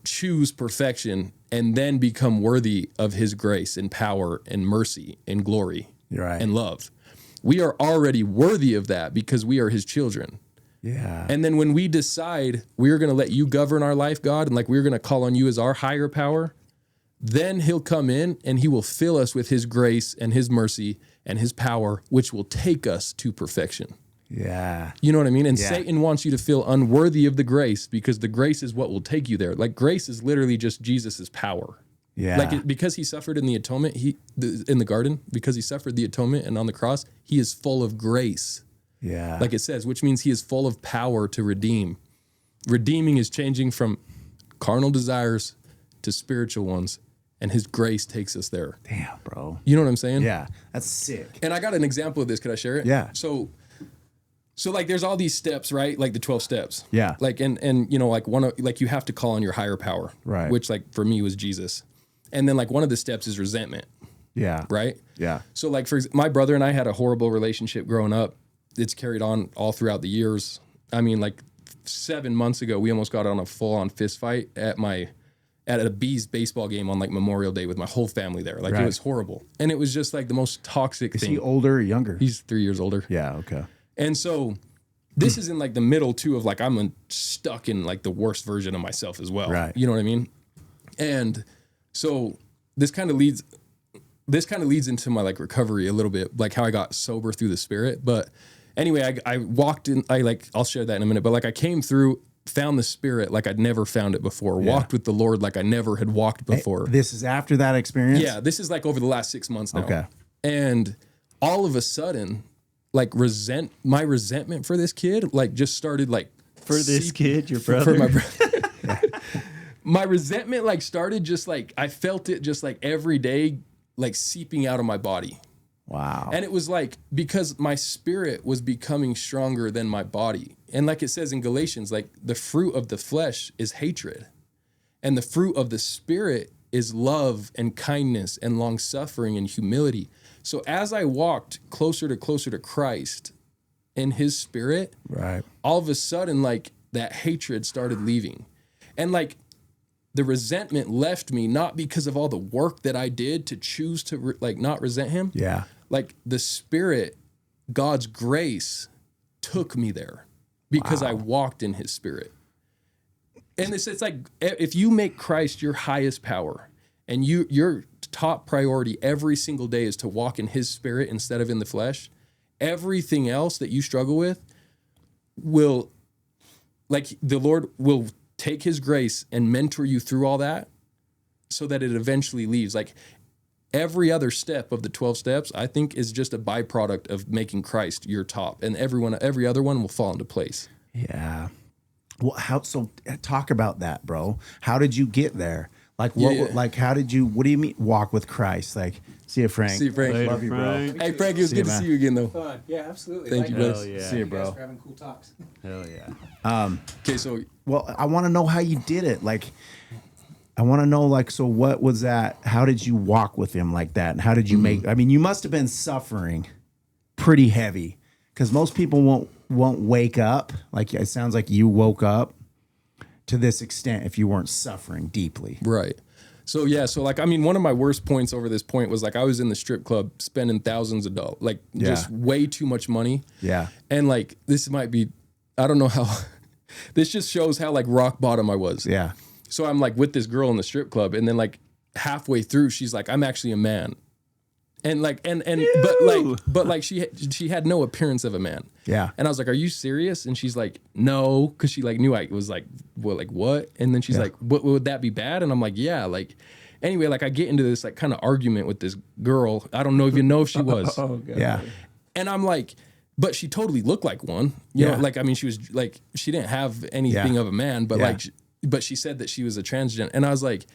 choose perfection and then become worthy of his grace and power and mercy and glory Right. and love. We are already worthy of that because we are his children. Yeah. And then when we decide we're going to let you govern our life, God, and like we're going to call on you as our higher power, then he'll come in and he will fill us with his grace and his mercy and his power, which will take us to perfection. Yeah. You know what I mean? And Yeah. Satan wants you to feel unworthy of the grace because the grace is what will take you there. Like grace is literally just Jesus's power. Yeah. Like because he suffered in the atonement, in the garden, because he suffered the atonement and on the cross, he is full of grace. Yeah. Like it says, which means he is full of power to redeem. Redeeming is changing from carnal desires to spiritual ones, and his grace takes us there. Damn, bro. You know what I'm saying? Yeah. That's sick. And I got an example of this. Could I share it? Yeah. So like there's all these steps, right? Like the 12 steps. Yeah. Like and you know, like like you have to call on your higher power. Right. Which like for me was Jesus. And then like one of the steps is resentment, Yeah. right? Yeah. So like my brother and I had a horrible relationship growing up. It's carried on all throughout the years. I mean, like 7 months ago, we almost got on a full-on fist fight at a Bees baseball game on like Memorial Day with my whole family there. Like Right. it was horrible. And it was just like the most toxic Is thing. he older or younger? He's 3 years older. Yeah. Okay. And so this is in like the middle too of like I'm stuck in like the worst version of myself as well. Right. You know what I mean? And so this kind of leads into my like recovery a little bit, like how I got sober through the Spirit. But anyway, I walked in, I'll share that in a minute, but like I came through, found the Spirit like I'd never found it before, walked with the Lord like I never had walked before. This is after that experience? Yeah, this is like over the last 6 months now. Okay. And all of a sudden, like my resentment for this kid, like just started like For this kid, your for brother. my brother. My resentment like started just like I felt it just like every day like seeping out of my body. Wow. And it was like because my spirit was becoming stronger than my body. And like it says in Galatians, like the fruit of the flesh is hatred. And the fruit of the Spirit is love and kindness and long suffering and humility. So as I walked closer to Christ in his Spirit, Right. all of a sudden like that hatred started leaving. And like the resentment left me not because of all the work that I did to choose to like not resent him. Yeah. Like the Spirit, God's grace took me there because I walked in his Spirit. And it's like if you make Christ your highest power and your top priority every single day is to walk in his Spirit instead of in the flesh, everything else that you struggle with will, like the Lord will take his grace and mentor you through all that so that it eventually leaves. Like every other step of the 12 steps, I think is just a byproduct of making Christ your top, and every other one will fall into place. Yeah. Well, so talk about that, bro. How did you get there? Like what? Yeah. Like how did you? What do you mean walk with Christ? Like, see you, Frank. See you, Frank. Later, Love you, bro. Frank. Hey, Frank, it was See good you, to man. see you again, though. Fun. Yeah, absolutely. Thank you, Likewise. bro. Yeah. See you, You bro. guys for having cool talks. Hell yeah. Okay, so Well, I want to know how you did it. Like, I want to know, like, so what was that? How did you walk with him like that? And how did you make? I mean, you must have been suffering pretty heavy because most people won't wake up. Like, it sounds like you woke up to this extent if you weren't suffering deeply. right. So yeah, so like I mean, one of my worst points over this point was like I was in the strip club spending thousands of dollars, like just way too much money. Yeah. And like this might be, I don't know how. This just shows how like rock bottom I was. Yeah. So I'm like with this girl in the strip club, and then like halfway through, she's like, "I'm actually a man," and like but like she had no appearance of a man. Yeah. And I was like, "Are you serious?" And she's like, "No," because she like knew I was like, "Well, like what?" And then she's like, "What would that be bad?" And I'm like, "Yeah." Like anyway, like I get into this like kind of argument with this girl. I don't even know if she was. Oh, God. Yeah. And I'm like, but she totally looked like one. You know, like I mean, she was like she didn't have anything of a man, but Yeah. like but she said that she was a transgender. And I was like,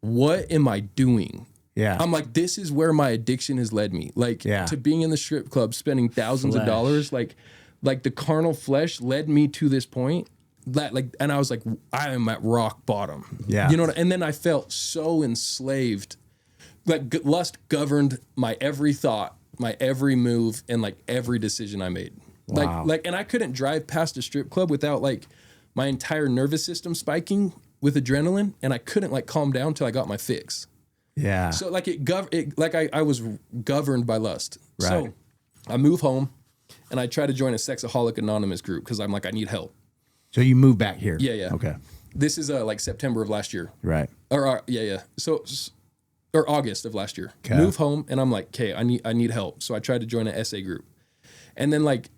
what am I doing? Yeah. I'm like, this is where my addiction has led me. Like to being in the strip club, spending thousands of dollars, like the carnal flesh led me to this point. And I was like, I am at rock bottom. Yeah. You know and then I felt so enslaved. Like lust governed my every thought, my every move, and like every decision I made. Wow. And I couldn't drive past a strip club without like my entire nervous system spiking with adrenaline, and I couldn't like calm down till I got my fix. Yeah. So like I was governed by lust. Right. So I move home and I try to join a Sexaholic Anonymous group because I'm like, I need help. So you moved back here. Yeah. Okay. This is like September of last year. Right. Or So or August of last year. Okay. Move home and I'm like, okay, I need help. So I tried to join an SA group. And then like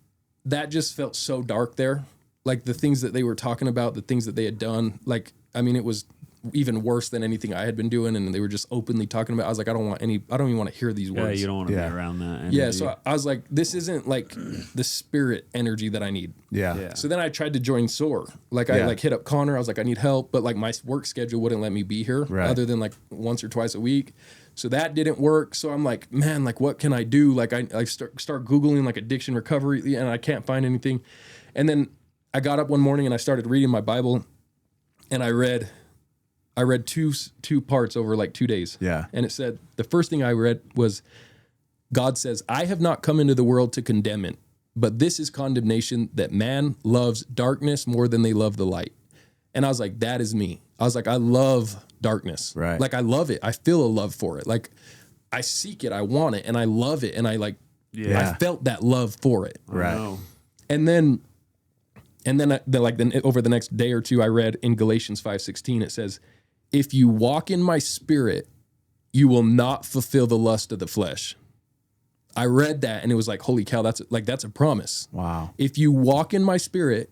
that just felt so dark there. Like the things that they were talking about, the things that they had done, like, I mean, it was even worse than anything I had been doing. And they were just openly talking about, I was like, I don't even want to hear these words. Yeah, you don't want to be around that energy. Yeah, so I was like, this isn't like the spirit energy that I need. Yeah. So then I tried to join SOAR. Like I like hit up Connor. I was like, I need help. But like my work schedule wouldn't let me be here other than like once or twice a week. So that didn't work. So I'm like, man, like what can I do? Like I start Googling like addiction recovery and I can't find anything. And then I got up one morning and I started reading my Bible and I read two parts over like 2 days. Yeah. And it said, the first thing I read was, God says, I have not come into the world to condemn it, but this is condemnation, that man loves darkness more than they love the light. And I was like, that is me. I was like, I love darkness. Right. Like I love it. I feel a love for it. Like I seek it. I want it. And I love it. And I like, I felt that love for it. Right. And then over the next day or two, I read in Galatians 5:16, it says, if you walk in my spirit, you will not fulfill the lust of the flesh. I read that and it was like, holy cow, that's a promise. Wow. If you walk in my spirit,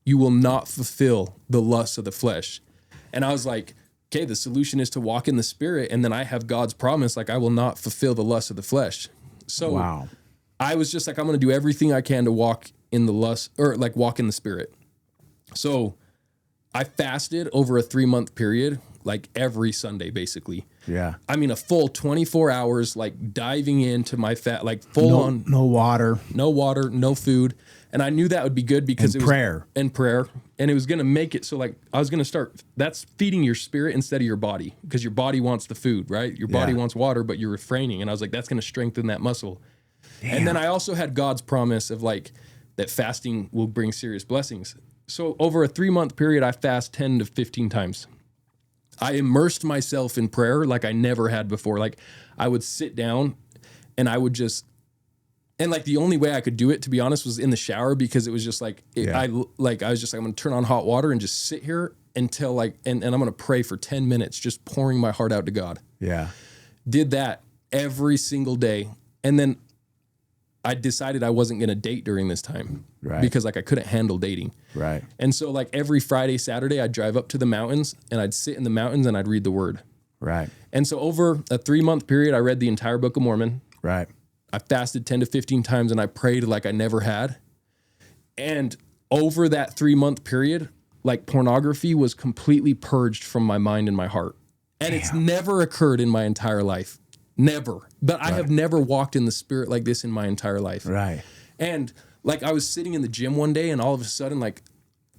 you will not fulfill the lust of the flesh. And I was like, okay, the solution is to walk in the spirit. And then I have God's promise, like I will not fulfill the lust of the flesh. So I was just like, I'm going to do everything I can to walk in the lust, or like walk in the spirit. So I fasted over a 3-month period, like every Sunday, basically. Yeah. I mean, a full 24 hours, like diving into my fat, like full on. No water. No water, no food. And I knew that would be good because it was prayer. And prayer. And it was going to make it so like I was going to start, that's feeding your spirit instead of your body, because your body wants the food, right? Your body wants water, but you're refraining. And I was like, that's going to strengthen that muscle. Damn. And then I also had God's promise of like that fasting will bring serious blessings. So over a 3-month period, I fast 10 to 15 times. I immersed myself in prayer like I never had before. Like I would sit down and I would just, and like the only way I could do it, to be honest, was in the shower, because it was just like, I was just like, I'm going to turn on hot water and just sit here until like, and I'm going to pray for 10 minutes, just pouring my heart out to God. Yeah. Did that every single day. And then I decided I wasn't going to date during this time, because like I couldn't handle dating. Right. And so like every Friday, Saturday, I'd drive up to the mountains and I'd sit in the mountains and I'd read the word. Right. And so over a 3-month period, I read the entire Book of Mormon. Right. I fasted 10 to 15 times and I prayed like I never had. And over that 3-month period, like pornography was completely purged from my mind and my heart. And it's never occurred in my entire life. Never. But I have never walked in the spirit like this in my entire life. Right. And like I was sitting in the gym one day and all of a sudden like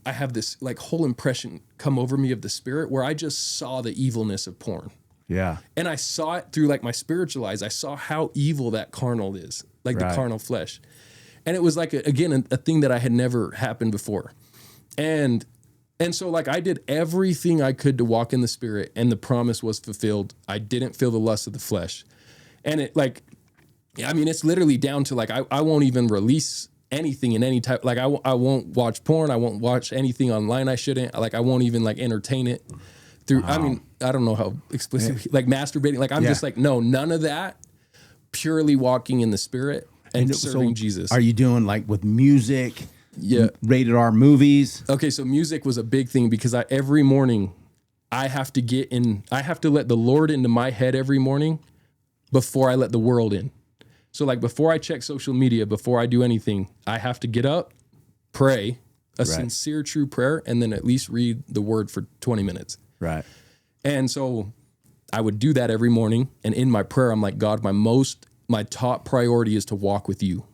I have this like whole impression come over me of the spirit where I just saw the evilness of porn. Yeah. And I saw it through like my spiritual eyes. I saw how evil that carnal is, like the carnal flesh. And it was like, a thing that I had never happened before. And so like I did everything I could to walk in the spirit, and the promise was fulfilled. I didn't feel the lust of the flesh. And it like, I mean, it's literally down to like, I won't even release anything in any type. Like I won't watch porn. I won't watch anything online I shouldn't. Like I won't even like entertain it through. Wow. I mean, I don't know how explicit, like masturbating. Like I'm just like, no, none of that. Purely walking in the spirit and serving Jesus. Are you doing like with music? Yeah. Rated R movies? Okay, so music was a big thing because every morning I have to let the Lord into my head every morning before I let the world in. So like before I check social media, before I do anything, I have to get up, pray, a sincere, true prayer, and then at least read the word for 20 minutes. Right. And so I would do that every morning. And in my prayer, I'm like, God, my top priority is to walk with you.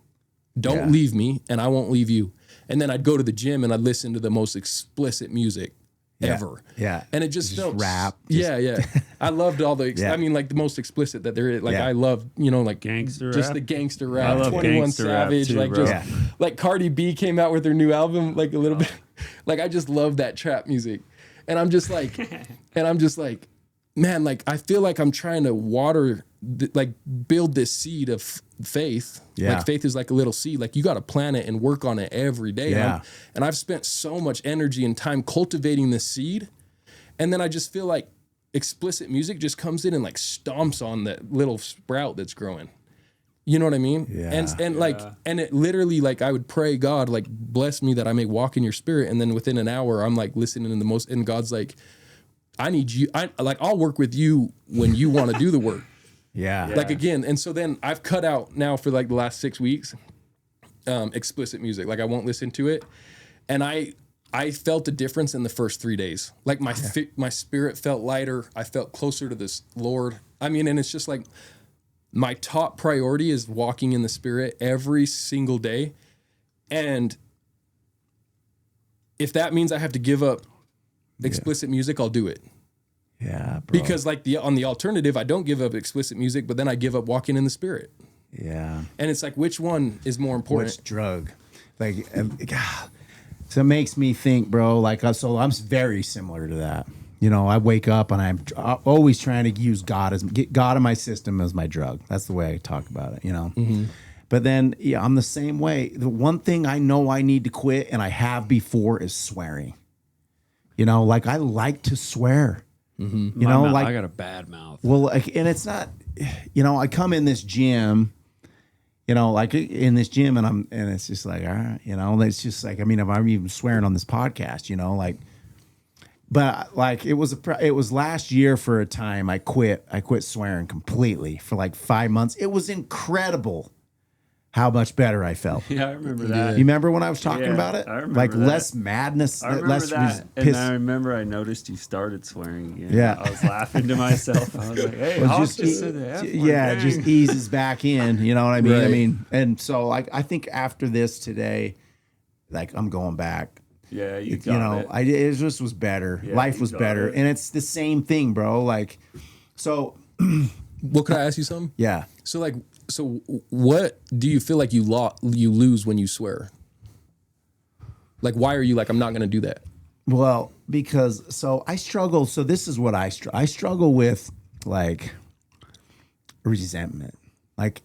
Don't leave me, and I won't leave you. And then I'd go to the gym and I'd listen to the most explicit music ever. Yeah. And it just felt rap. Yeah. I loved all the, I mean, like the most explicit that there is. Like I love, like gangster just rap. the gangster rap. I love 21 gangster Savage. rap too, like bro. like Cardi B came out with her new album, like a little bit. Like I just love that trap music. And I'm just like, man, like I feel like I'm trying to water, like build this seed of faith. Yeah. Like faith is like a little seed. Like you got to plant it and work on it every day. Yeah. And I've spent so much energy and time cultivating this seed. And then I just feel like explicit music just comes in and like stomps on that little sprout that's growing. You know what I mean? Yeah. And like, and it literally, like I would pray, God, like bless me that I may walk in your spirit. And then within an hour, I'm like listening to the most, and God's like, I need you. I'll work with you when you want to do the work. Yeah. Like again. And so then I've cut out now for like the last 6 weeks, explicit music. Like I won't listen to it. And I felt a difference in the first 3 days. Like my spirit felt lighter. I felt closer to this Lord. I mean, and it's just like my top priority is walking in the spirit every single day. And if that means I have to give up explicit music, I'll do it. Yeah, bro. Because like on the alternative, I don't give up explicit music, but then I give up walking in the spirit. Yeah. And it's like, which one is more important? Which drug? Like, God. So it makes me think, bro, like, so I'm very similar to that. You know, I wake up and I'm always trying to use get God in my system as my drug. That's the way I talk about it, you know? Mm-hmm. But then, I'm the same way. The one thing I know I need to quit, and I have before, is swearing. You know, like, I like to swear. Mm-hmm. You know, like, I got a bad mouth. Well, like, and it's not, I come in this gym, like in this gym, and it's just like, all right, it's just like, I mean, if I'm even swearing on this podcast, like, but like it was last year for a time I quit swearing completely for like 5 months. It was incredible how much better I felt. Yeah, I remember that. You remember when I was talking about it? I remember like that. Less madness, I remember less that. piss. And I remember I noticed you started swearing again. Yeah. I was laughing to myself. I was like, hey, I'll just say the F word, it just eases back in. You know what I mean? Right. I mean, and so like I think after this today, like I'm going back. Yeah, you got it. It just was better. Yeah, Life was better, and it's the same thing, bro. Like, so. Well, could I ask you something? Yeah. So what do you feel like you lose when you swear? Like, why are you like, I'm not going to do that? Well, because I struggle. So this is what I struggle with, like resentment. Like,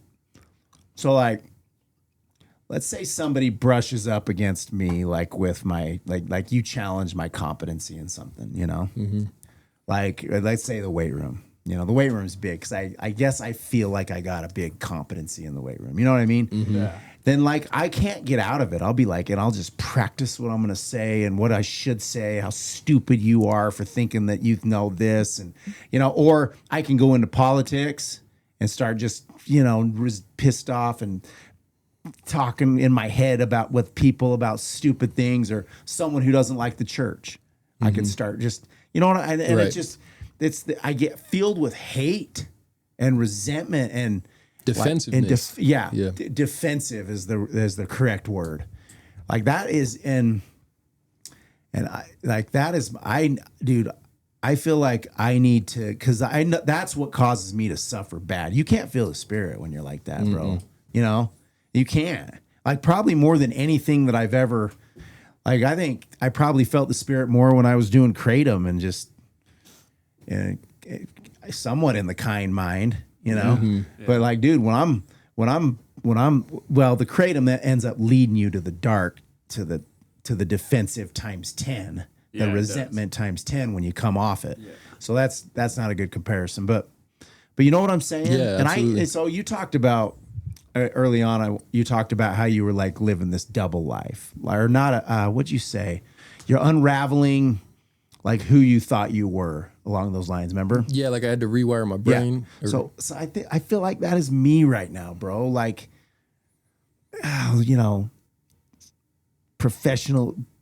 so like, let's say somebody brushes up against me, like with my, like you challenge my competency in something, mm-hmm. Like let's say the weight room. The weight room's big because I guess I feel like I got a big competency in the weight room. You know what I mean? Mm-hmm. Yeah. Then like I can't get out of it. I'll be like, and I'll just practice what I'm gonna say and what I should say. How stupid you are for thinking that you know this, and or I can go into politics and start just pissed off and talking in my head with people about stupid things, or someone who doesn't like the church. Mm-hmm. I could start just right. It's just. I get filled with hate and resentment and defensiveness. Defensive is the correct word. Like that is I feel like I need to, because I know that's what causes me to suffer bad. You can't feel the spirit when you're like that, bro. You can't. Like probably more than anything that I've ever. Like I think I probably felt the spirit more when I was doing kratom and just. Somewhat in the kind mind, Mm-hmm. Yeah. But like, dude, when I'm the kratom that ends up leading you to the dark, to the defensive times 10, the resentment times 10 when you come off it. Yeah. So that's not a good comparison, but you know what I'm saying? Yeah, and absolutely. so you talked about early on. You talked about how you were like living this double life, or not? What'd you say? You're unraveling. Like who you thought you were along those lines, remember? Yeah, like I had to rewire my brain. Yeah. So I feel like that is me right now,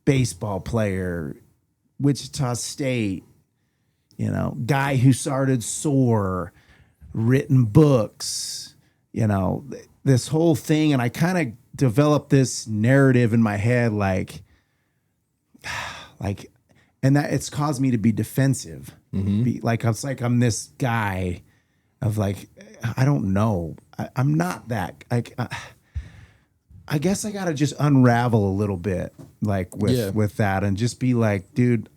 baseball player, Wichita State, guy who started SOAR, written books, this whole thing. And I kind of developed this narrative in my head, and that it's caused me to be defensive. It's like I'm this guy of I don't know. I'm not that. I guess I got to just unravel a little bit with that and just be like, dude,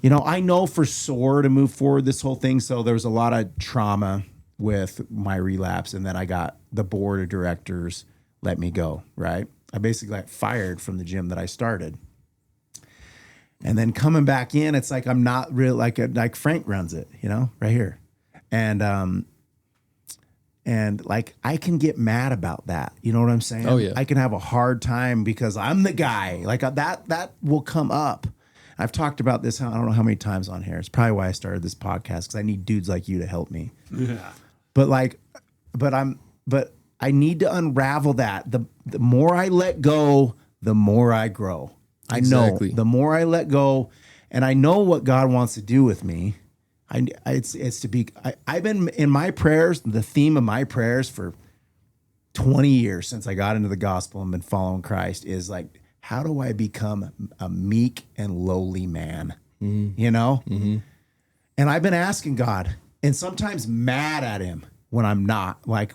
I know for SOAR to move forward this whole thing. So there was a lot of trauma with my relapse. And then I got the board of directors let me go, right? I basically got fired from the gym that I started. And then coming back in, it's like I'm not real like Frank runs it, right here. And I can get mad about that. You know what I'm saying? Oh, yeah. I can have a hard time because I'm the guy. That will come up. I've talked about this, I don't know how many times on here. It's probably why I started this podcast, because I need dudes like you to help me. Yeah. But I need to unravel that. The more I let go, the more I grow. Exactly. I know the more I let go, and I know what God wants to do with me. It's to be. I've been in my prayers. The theme of my prayers for 20 years since I got into the gospel and been following Christ is how do I become a meek and lowly man? And I've been asking God, and sometimes mad at Him when I'm not. Why?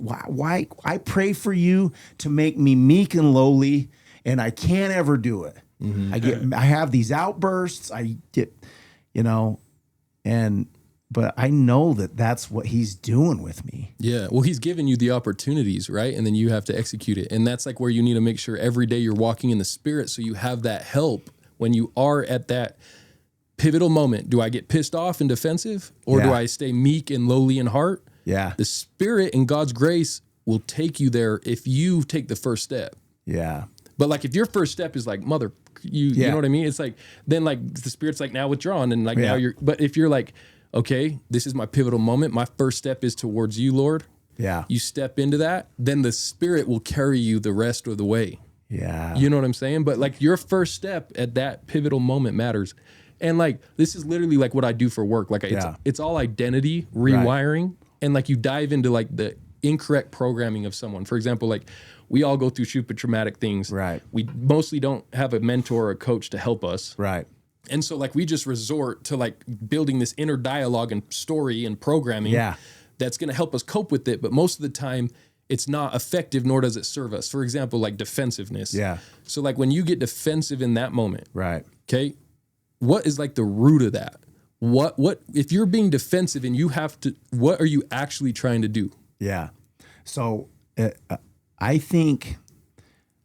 I pray for you to make me meek and lowly, and I can't ever do it. I have these outbursts. I get, but I know that that's what He's doing with me. Yeah. Well, He's given you the opportunities, right? And then you have to execute it. And that's where you need to make sure every day you're walking in the Spirit, so you have that help when you are at that pivotal moment. Do I get pissed off and defensive, or do I stay meek and lowly in heart? Yeah. The Spirit and God's grace will take you there if you take the first step. Yeah. But if your first step is you know what I mean? It's then the Spirit's now withdrawn and now you're, but if you're okay, this is my pivotal moment. My first step is towards you, Lord. Yeah. You step into that, then the Spirit will carry you the rest of the way. Yeah. You know what I'm saying? But your first step at that pivotal moment matters. And this is literally what I do for work. It's all identity rewiring. Right. And you dive into the incorrect programming of someone. For example, we all go through super traumatic things. Right. We mostly don't have a mentor or a coach to help us. Right. And so we just resort to building this inner dialogue and story and programming that's going to help us cope with it. But most of the time it's not effective, nor does it serve us. For example, defensiveness. Yeah. So when you get defensive in that moment, right. Okay, what is the root of that? What if you're being defensive and you have to, what are you actually trying to do? Yeah. So I think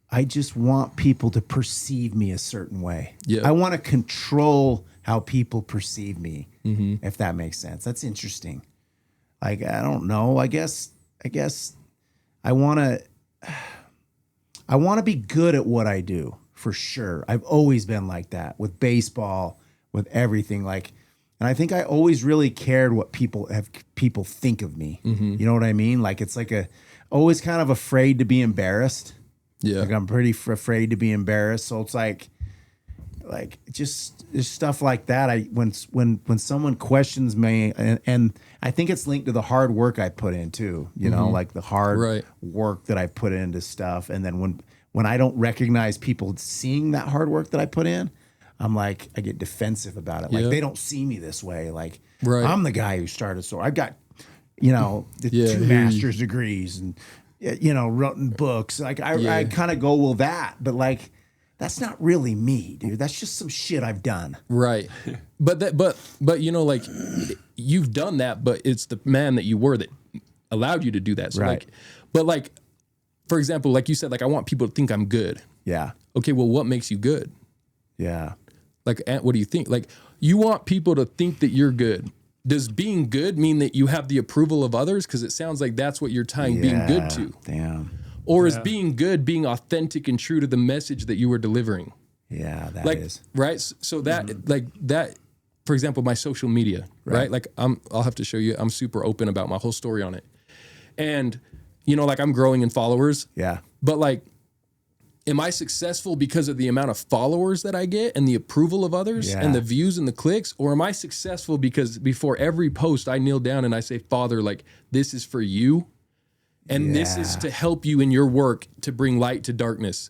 I just want people to perceive me a certain way. Yeah. I want to control how people perceive me, if that makes sense. That's interesting. I don't know. I guess I want to be good at what I do, for sure. I've always been like that with baseball, with everything. And I think I always really cared what people think of me. You know what I mean? It's always kind of afraid to be embarrassed. Yeah. I'm pretty afraid to be embarrassed. So it's just stuff like that. When someone questions me, and I think it's linked to the hard work I put in too, the hard work that I put into stuff. And then when I don't recognize people seeing that hard work that I put in, I get defensive about it. They don't see me this way. I'm the guy who started SOAR. I've got, two master's degrees and, written books. I kind of go, well, but that's not really me, dude. That's just some shit I've done. Right. But you've done that, but it's the man that you were that allowed you to do that. So right. For example, you said, I want people to think I'm good. Yeah. Okay. Well, what makes you good? Yeah. What do you think? You want people to think that you're good. Does being good mean that you have the approval of others? Because it sounds like that's what you're tying being good to. Damn. Or is being good being authentic and true to the message that you were delivering? Yeah, that is. Right? So that, that, for example, my social media, right? I'll have to show you, I'm super open about my whole story on it. And, I'm growing in followers. Yeah. But am I successful because of the amount of followers that I get and the approval of others and the views and the clicks? Or am I successful because before every post I kneel down and I say, Father, like, this is for you. And this is to help you in your work to bring light to darkness.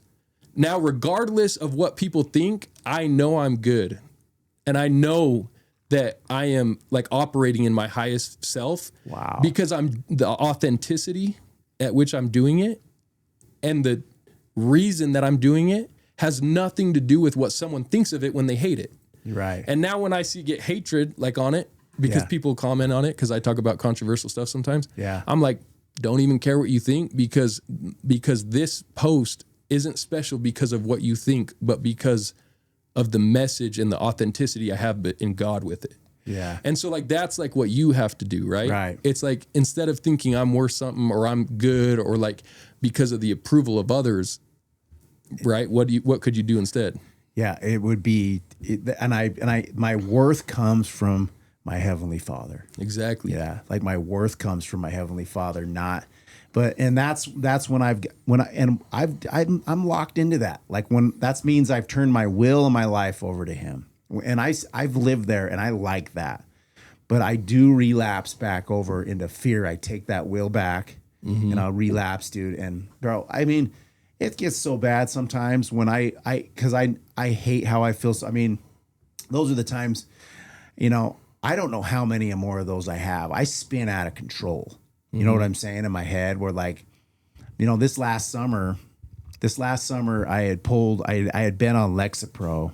Now, regardless of what people think, I know I'm good. And I know that I am like operating in my highest self. Wow. Because I'm the authenticity at which I'm doing it and the reason that I'm doing it has nothing to do with what someone thinks of it when they hate it. Right. And now when I get hatred like on it, because people comment on it, because I talk about controversial stuff sometimes. Yeah. I'm like, don't even care what you think because this post isn't special because of what you think, but because of the message and the authenticity I have in God with it. Yeah. And so like, that's like what you have to do, right? Right. It's like, instead of thinking I'm worth something or I'm good or like because of the approval of others, right? What could you do instead? Yeah, it would be, my worth comes from my Heavenly Father. Exactly. Yeah. Like my worth comes from my Heavenly Father, and that's when I'm locked into that. Like that means I've turned my will and my life over to Him. And I've lived there and I like that. But I do relapse back over into fear. I take that will back and I'll relapse, dude. And bro, I mean, it gets so bad sometimes when because I hate how I feel. So, I mean, those are the times, I don't know how many more of those I have. I spin out of control. You know what I'm saying in my head? Where like, this last summer I had been on Lexapro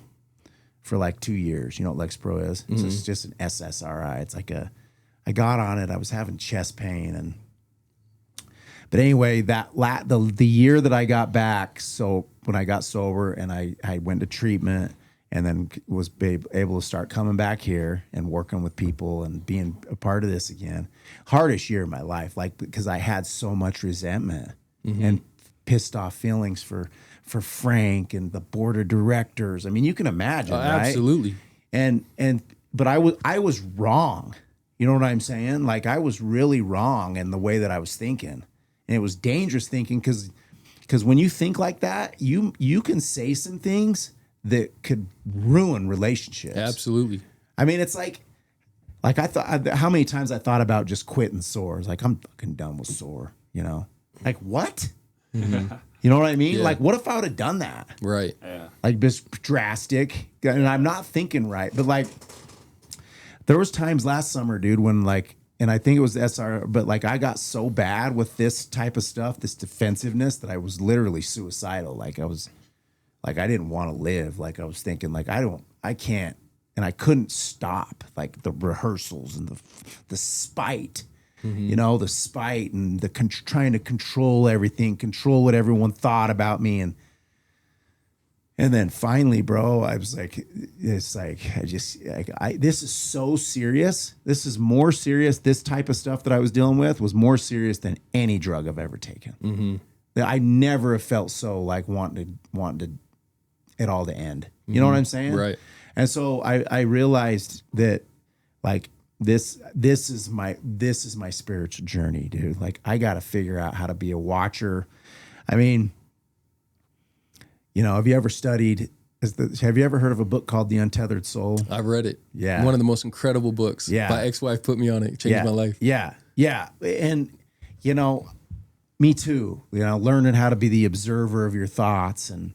for like 2 years. You know what Lexapro is? It's just an SSRI. It's like I got on it. I was having chest pain but anyway, the year that I got back, so when I got sober and I went to treatment and then was able to start coming back here and working with people and being a part of this again. Hardest year of my life, like because I had so much resentment and pissed off feelings for Frank and the board of directors. I mean, you can imagine, right? Absolutely. But I was wrong. You know what I'm saying? Like I was really wrong in the way that I was thinking. And it was dangerous thinking because when you think like that, you can say some things that could ruin relationships. Absolutely. I mean, it's like I thought, how many times I thought about just quitting SOAR. It's like, I'm fucking done with SOAR, Like, what? You know what I mean? Yeah. Like, what if I would have done that? Right. Yeah. Like, just drastic. And I'm not thinking right. But, like, there was times last summer, dude, when, like, and I think it was the SR, but, like, I got so bad with this type of stuff, this defensiveness, that I was literally suicidal. Like, I didn't want to live. Like, I was thinking, like, I can't. And I couldn't stop, like, the rehearsals and the spite, the spite and the trying to control everything, control what everyone thought about me. And then finally, bro, I was like, it's like, this is so serious. This is more serious. This type of stuff that I was dealing with was more serious than any drug I've ever taken. I never have felt so like wanting it all to end. You know what I'm saying? Right. And so I realized that, like, this is my spiritual journey, dude. Like, I got to figure out how to be a watcher. I mean, have you ever studied? Have you ever heard of a book called The Untethered Soul? I've read it. Yeah. One of the most incredible books. Yeah. My ex-wife put me on it. Changed my life. Yeah. Yeah. And, me too. Learning how to be the observer of your thoughts and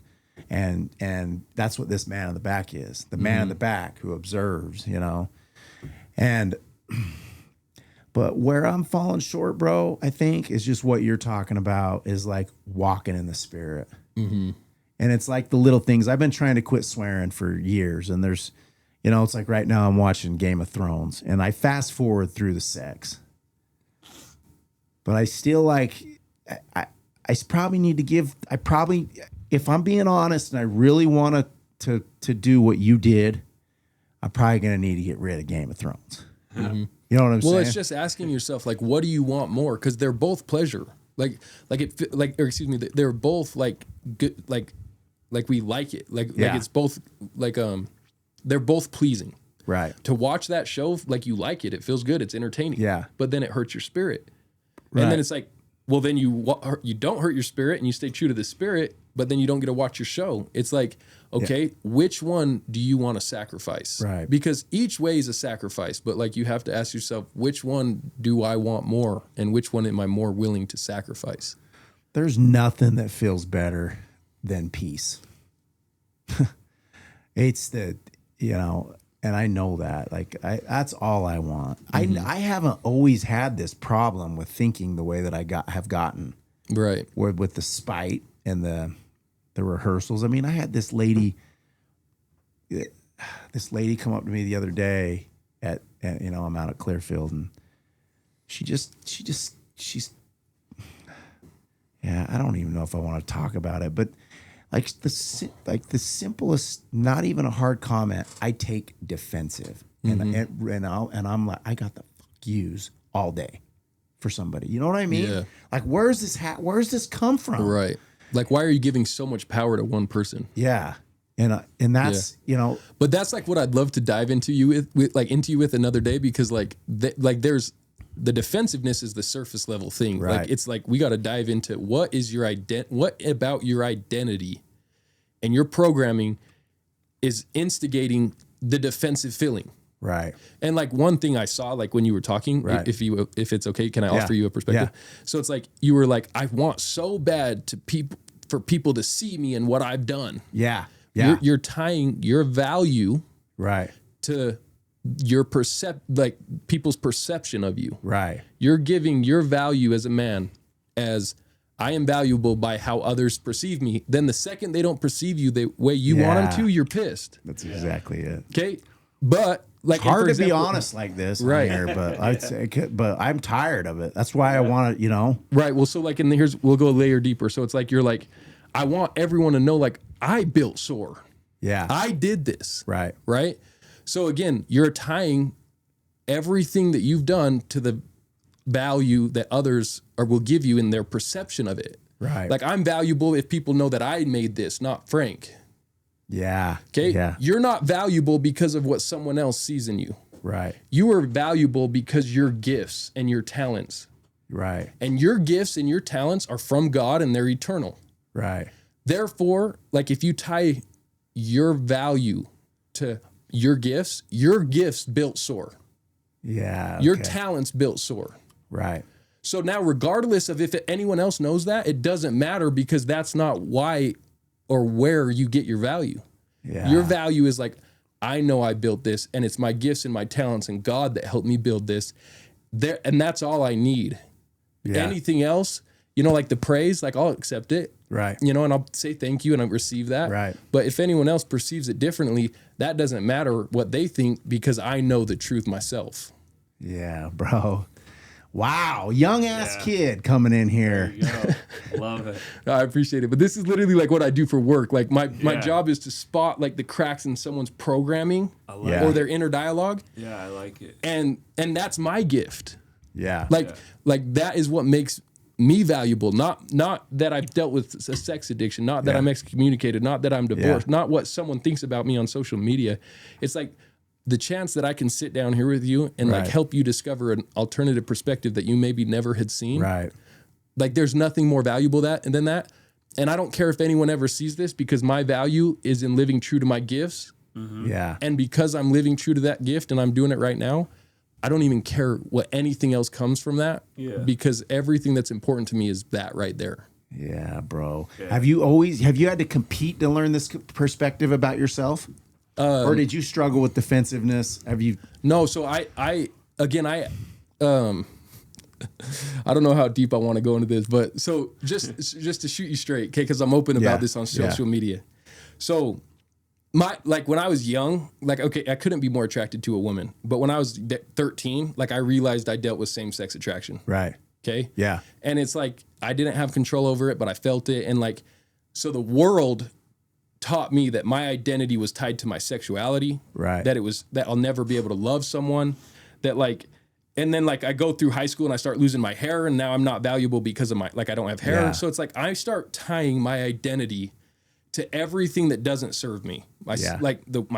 that's what this man in the back is. The man in the back who observes, but where I'm falling short, bro, I think is just what you're talking about is like walking in the Spirit. And it's like the little things. I've been trying to quit swearing for years. And there's, it's like right now I'm watching Game of Thrones and I fast forward through the sex, but I still like, I probably need to if I'm being honest and I really want to do what you did, I'm probably going to need to get rid of Game of Thrones. You know what I'm saying? Well, it's just asking yourself, like, what do you want more? Because they're both pleasure. They're both like good, like we like it. Like it's both like, they're both pleasing. Right. To watch that show, like you like it. It feels good. It's entertaining. Yeah. But then it hurts your spirit. Right. And then it's like, well, then you don't hurt your spirit and you stay true to the spirit, but then you don't get to watch your show. It's like, okay, which one do you want to sacrifice? Right. Because each way is a sacrifice, but like you have to ask yourself, which one do I want more, and which one am I more willing to sacrifice? There's nothing that feels better than peace. It's and I know that. Like that's all I want. I haven't always had this problem with thinking the way that have gotten. Right. With the spite and the rehearsals. I mean, I had this lady come up to me the other day at I'm out at Clearfield, and she's I don't even know if I want to talk about it, but like the simplest, not even a hard comment, I take defensive, and I'm like, I got the fuck yous all day for somebody. You know what I mean? Yeah. Like, where's this come from? Right. Like, why are you giving so much power to one person? Yeah. And that's, but that's like what I'd love to dive into you with another day, because there's the defensiveness is the surface level thing. Right. Like, it's like, we got to dive into what about your identity and your programming is instigating the defensive feeling. Right. And like one thing I saw, like when you were talking, right. if it's okay, can I offer you a perspective? Yeah. So it's like, you were like, I want so bad for people to see me and what I've done. Yeah. Yeah. You're tying your value right to your people's perception of you. Right. You're giving your value as a man as I am valuable by how others perceive me. Then the second they don't perceive you the way you want them to, you're pissed. That's exactly it. Okay. But like, it's hard to be honest like this, right? Here, but but I'm tired of it. That's why I want to, Right. Well, so like, we'll go a layer deeper. So it's like, you're like, I want everyone to know, like, I built SOAR. Yeah. I did this. Right. Right. So again, you're tying everything that you've done to the value that others will give you in their perception of it. Right. Like, I'm valuable if people know that I made this, not Frank. Yeah. Okay. Yeah. You're not valuable because of what someone else sees in you. Right. You are valuable because your gifts and your talents. Right. And your gifts and your talents are from God and they're eternal. Right. Therefore, like, if you tie your value to your gifts built SOAR. Yeah. Okay. Your talents built SOAR. Right. So now, regardless of if anyone else knows that, it doesn't matter, because that's not why or where you get your value. Yeah. Your value is like, I know I built this, and it's my gifts and my talents and God that helped me build this. And that's all I need. Yeah. Anything else, like the praise, like, I'll accept it. Right. And I'll say thank you and I'll receive that. Right. But if anyone else perceives it differently, that doesn't matter what they think, because I know the truth myself. Yeah, bro. Wow. Young ass kid coming in here. There you go. Love it. I appreciate it. But this is literally like what I do for work. Like, my job is to spot like the cracks in someone's programming or their inner dialogue. Yeah, I like it. And that's my gift. Yeah. Like that is what makes me valuable. Not that I've dealt with a sex addiction, not that I'm excommunicated, not that I'm divorced, not what someone thinks about me on social media. It's like the chance that I can sit down here with you and like help you discover an alternative perspective that you maybe never had seen. Right. Like, there's nothing more valuable than that. And I don't care if anyone ever sees this, because my value is in living true to my gifts. Mm-hmm. Yeah. And because I'm living true to that gift and I'm doing it right now, I don't even care what anything else comes from that. Yeah. Because everything that's important to me is that right there. Yeah, bro. Yeah. Have you had to compete to learn this perspective about yourself? Or did you struggle with defensiveness? No. So I don't know how deep I want to go into this, but so just to shoot you straight, okay, because I'm open about this on social media. So when I was young, like, okay, I couldn't be more attracted to a woman, but when I was 13, like, I realized I dealt with same-sex attraction. Right. Okay. Yeah. And it's like, I didn't have control over it, but I felt it. And like, so the world taught me that my identity was tied to my sexuality. Right. That I'll never be able to love someone, that like, and then like I go through high school and I start losing my hair, and now I'm not valuable because of I don't have hair. Yeah. So it's like, I start tying my identity to everything that doesn't serve me. My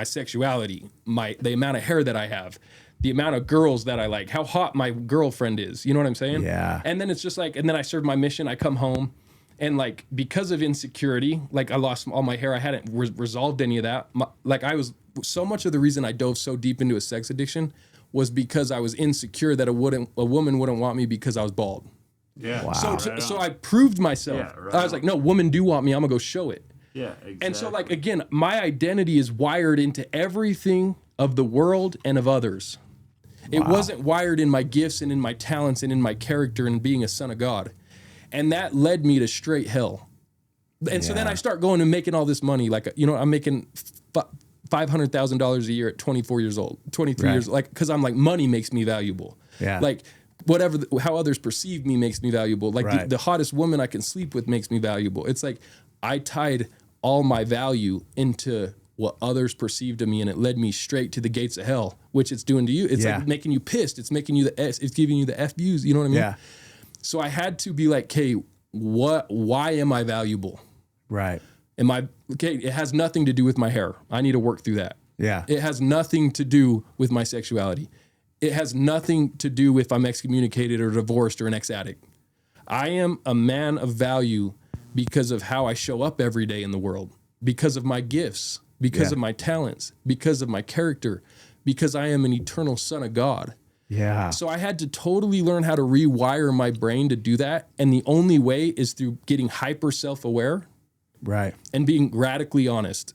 sexuality, the amount of hair that I have, the amount of girls that I like, how hot my girlfriend is. You know what I'm saying? Yeah. And then it's just like, and then I serve my mission. I come home, and like because of insecurity, like I lost all my hair. I hadn't resolved any of that. So much of the reason I dove so deep into a sex addiction was because I was insecure that a woman wouldn't want me because I was bald. Yeah. Wow. So I proved myself. Yeah, right I was like, no, women do want me. I'm gonna go show it. Yeah, exactly. And so like, again, my identity is wired into everything of the world and of others. It wasn't wired in my gifts and in my talents and in my character and being a son of God. And that led me to straight hell. And so then I start going and making all this money. Like, you know, I'm making $500,000 a year at 24 years old, 23 years, like, because I'm like, money makes me valuable. Yeah. Like, whatever, how others perceive me makes me valuable. Like, the hottest woman I can sleep with makes me valuable. It's like, I tied all my value into what others perceived of me, and it led me straight to the gates of hell, which it's doing to you. It's like making you pissed. It's making you it's giving you the F views. You know what I mean? Yeah. So I had to be like, okay, why am I valuable? Right. It has nothing to do with my hair. I need to work through that. Yeah. It has nothing to do with my sexuality. It has nothing to do with if I'm excommunicated or divorced or an ex-addict. I am a man of value because of how I show up every day in the world, because of my gifts, because of my talents, because of my character, because I am an eternal son of God. Yeah. So I had to totally learn how to rewire my brain to do that. And the only way is through getting hyper self-aware. Right. And being radically honest.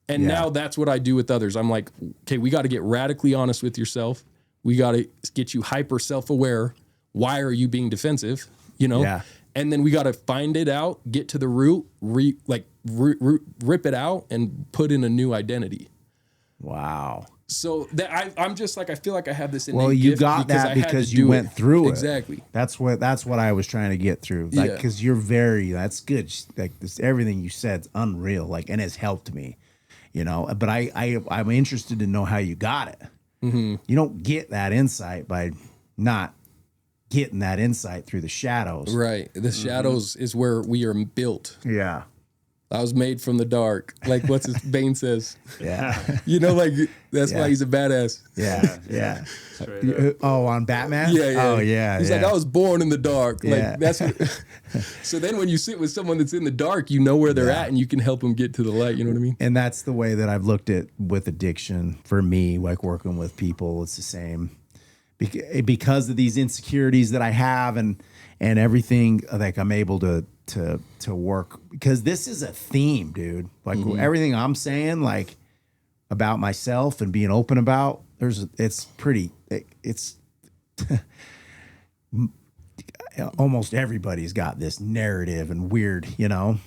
And now that's what I do with others. I'm like, okay, we got to get radically honest with yourself. We got to get you hyper self-aware. Why are you being defensive? You know? Yeah. And then we got to find it out, get to the root, rip it out and put in a new identity. Wow. So that I'm just like, I feel like I have this innate Well, you gift got that because you went through it. Exactly. That's what I was trying to get through. Like, because you're that's good. Like this, everything you said's unreal. Like, and it's helped me, you know. But I'm interested to know how you got it. Mm-hmm. You don't get that insight by not getting that insight through the shadows. Right. The shadows is where we are built. Yeah. I was made from the dark. Like what's his Bane says. Yeah. You know, like that's why he's a badass. Yeah. Oh, on Batman? Yeah. Oh, yeah. He's like, I was born in the dark. Like that's what, so then when you sit with someone that's in the dark, you know where they're at and you can help them get to the light. You know what I mean? And that's the way that I've looked at with addiction for me, like working with people. It's the same. Because of these insecurities that I have and everything, like I'm able to work, because this is a theme, dude. Like everything I'm saying, like about myself and being open about, it's almost everybody's got this narrative and weird, you know,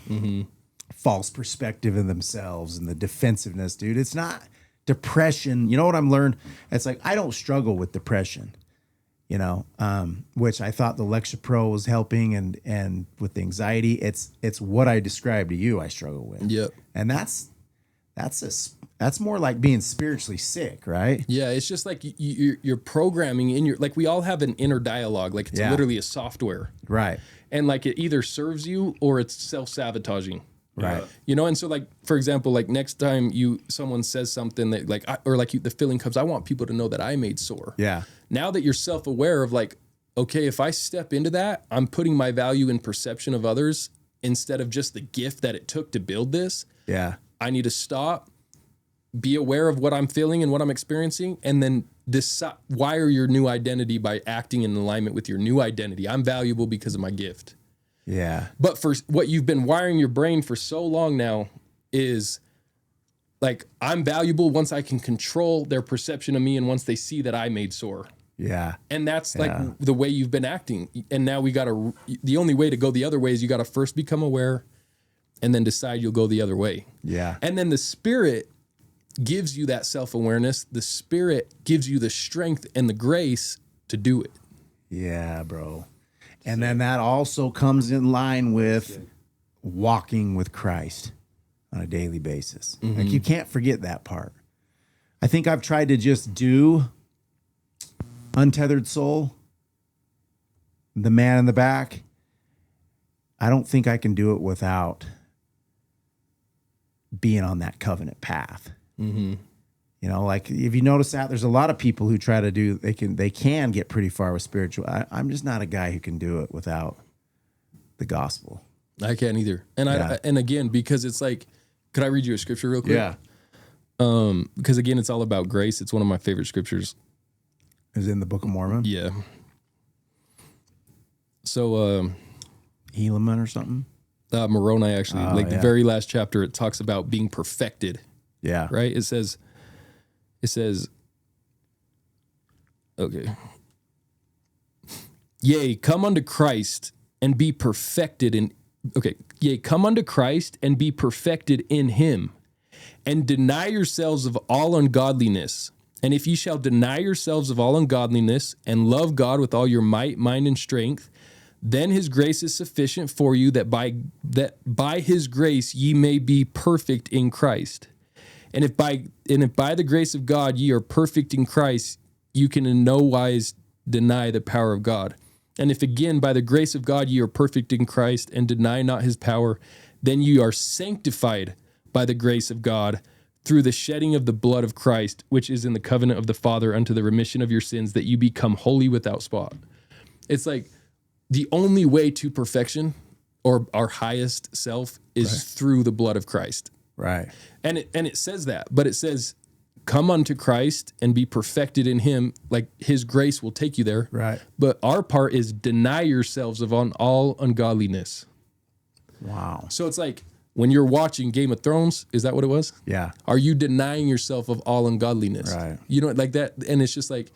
false perspective in themselves and the defensiveness, dude. It's not depression. You know what I'm learned? It's like, I don't struggle with depression, you know, which I thought the Lexapro was helping and with the anxiety, it's what I described to you I struggle with. Yep. And that's more like being spiritually sick, right? Yeah, it's just like you're programming in your, like we all have an inner dialogue, like it's literally a software. Right. And like it either serves you or it's self-sabotaging. Right. You know, and so like, for example, like next time someone says something that like, the feeling comes, I want people to know that I made sore. Yeah. Now that you're self-aware of like, okay, if I step into that, I'm putting my value in perception of others instead of just the gift that it took to build this. Yeah. I need to stop, be aware of what I'm feeling and what I'm experiencing, and then wire your new identity by acting in alignment with your new identity. I'm valuable because of my gift. Yeah. But for what you've been wiring your brain for so long now is like, I'm valuable once I can control their perception of me and once they see that I made sore. Yeah. And that's like the way you've been acting. And now the only way to go the other way is you got to first become aware and then decide you'll go the other way. Yeah. And then the Spirit gives you that self-awareness. The Spirit gives you the strength and the grace to do it. Yeah, bro. And then that also comes in line with walking with Christ on a daily basis. Like you can't forget that part. I think I've tried to just do Untethered Soul, The Man in the Back. I don't think I can do it without being on that covenant path. You You know, like if you notice that there's a lot of people who try to do, they can get pretty far with spiritual. I'm just not a guy who can do it without the gospel. I can't either. And and again, because it's like, could I read you a scripture real quick? Yeah. Because again, it's all about grace. It's one of my favorite scriptures. Is it in the Book of Mormon? Yeah. So, Helaman or something? Moroni, actually, the very last chapter, it talks about being perfected. Yeah. Right? It says, okay. Yea, come unto Christ and be perfected in, yea, come unto Christ and be perfected in him, and deny yourselves of all ungodliness. And if ye shall deny yourselves of all ungodliness and love God with all your might, mind, and strength, then his grace is sufficient for you, that by his grace ye may be perfect in Christ. And if by the grace of God ye are perfect in Christ, you can in no wise deny the power of God. And if again by the grace of God ye are perfect in Christ, and deny not his power, then ye are sanctified by the grace of God through the shedding of the blood of Christ, which is in the covenant of the Father unto the remission of your sins, that you become holy without spot. It's like the only way to perfection or our highest self is through the blood of Christ. Right. And it says that, but it says, come unto Christ and be perfected in him. Like his grace will take you there. Right. But our part is deny yourselves of all ungodliness. Wow. So it's like when you're watching Game of Thrones, is that what it was? Yeah. Are you denying yourself of all ungodliness? Right. You know, like that. And it's just like,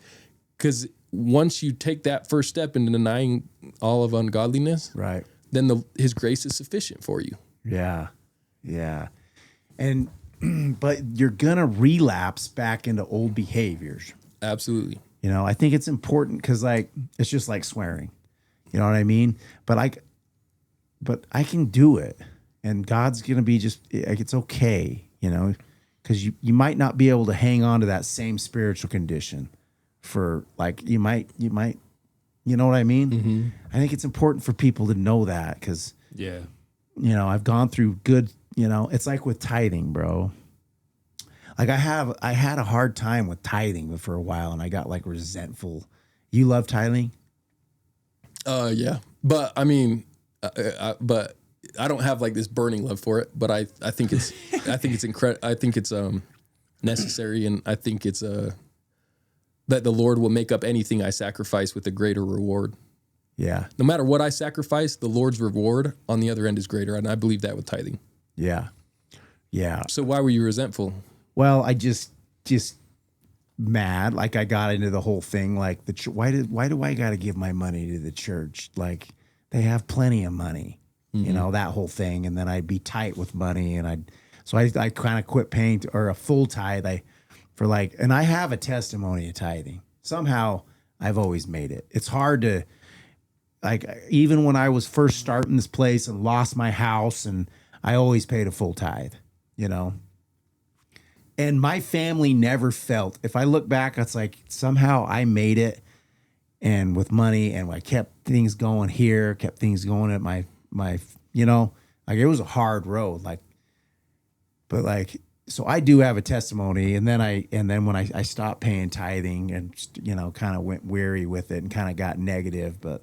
because once you take that first step into denying all of ungodliness, right, then his grace is sufficient for you. Yeah. Yeah. And, but you're going to relapse back into old behaviors. Absolutely. You know, I think it's important because, like, it's just like swearing. You know what I mean? But I can do it. And God's going to be just, like, it's okay, you know, because you might not be able to hang on to that same spiritual condition for, like, you might, you know what I mean? Mm-hmm. I think it's important for people to know that because, yeah, you know, I've gone through good, you know, it's like with tithing, bro. Like I had a hard time with tithing for a while and I got like resentful. You love tithing? Yeah. But I mean, but I don't have like this burning love for it, but I think it's, I think it's necessary. And I think it's, that the Lord will make up anything I sacrifice with a greater reward. Yeah. No matter what I sacrifice, the Lord's reward on the other end is greater. And I believe that with tithing. Yeah. Yeah. So why were you resentful? Well, I just mad. Like I got into the whole thing. Like why do I got to give my money to the church? Like they have plenty of money, you know, that whole thing. And then I'd be tight with money and I kind of quit paying or a full tithe. And I have a testimony of tithing. Somehow I've always made it. It's hard to, like, even when I was first starting this place and lost my house, and I always paid a full tithe, you know. And my family never felt, if I look back, it's like somehow I made it, and with money, and I kept things going here, kept things going at my, you know, like it was a hard road, like, but like, so I do have a testimony, and then when I stopped paying tithing and, you know, kind of went weary with it and kind of got negative, but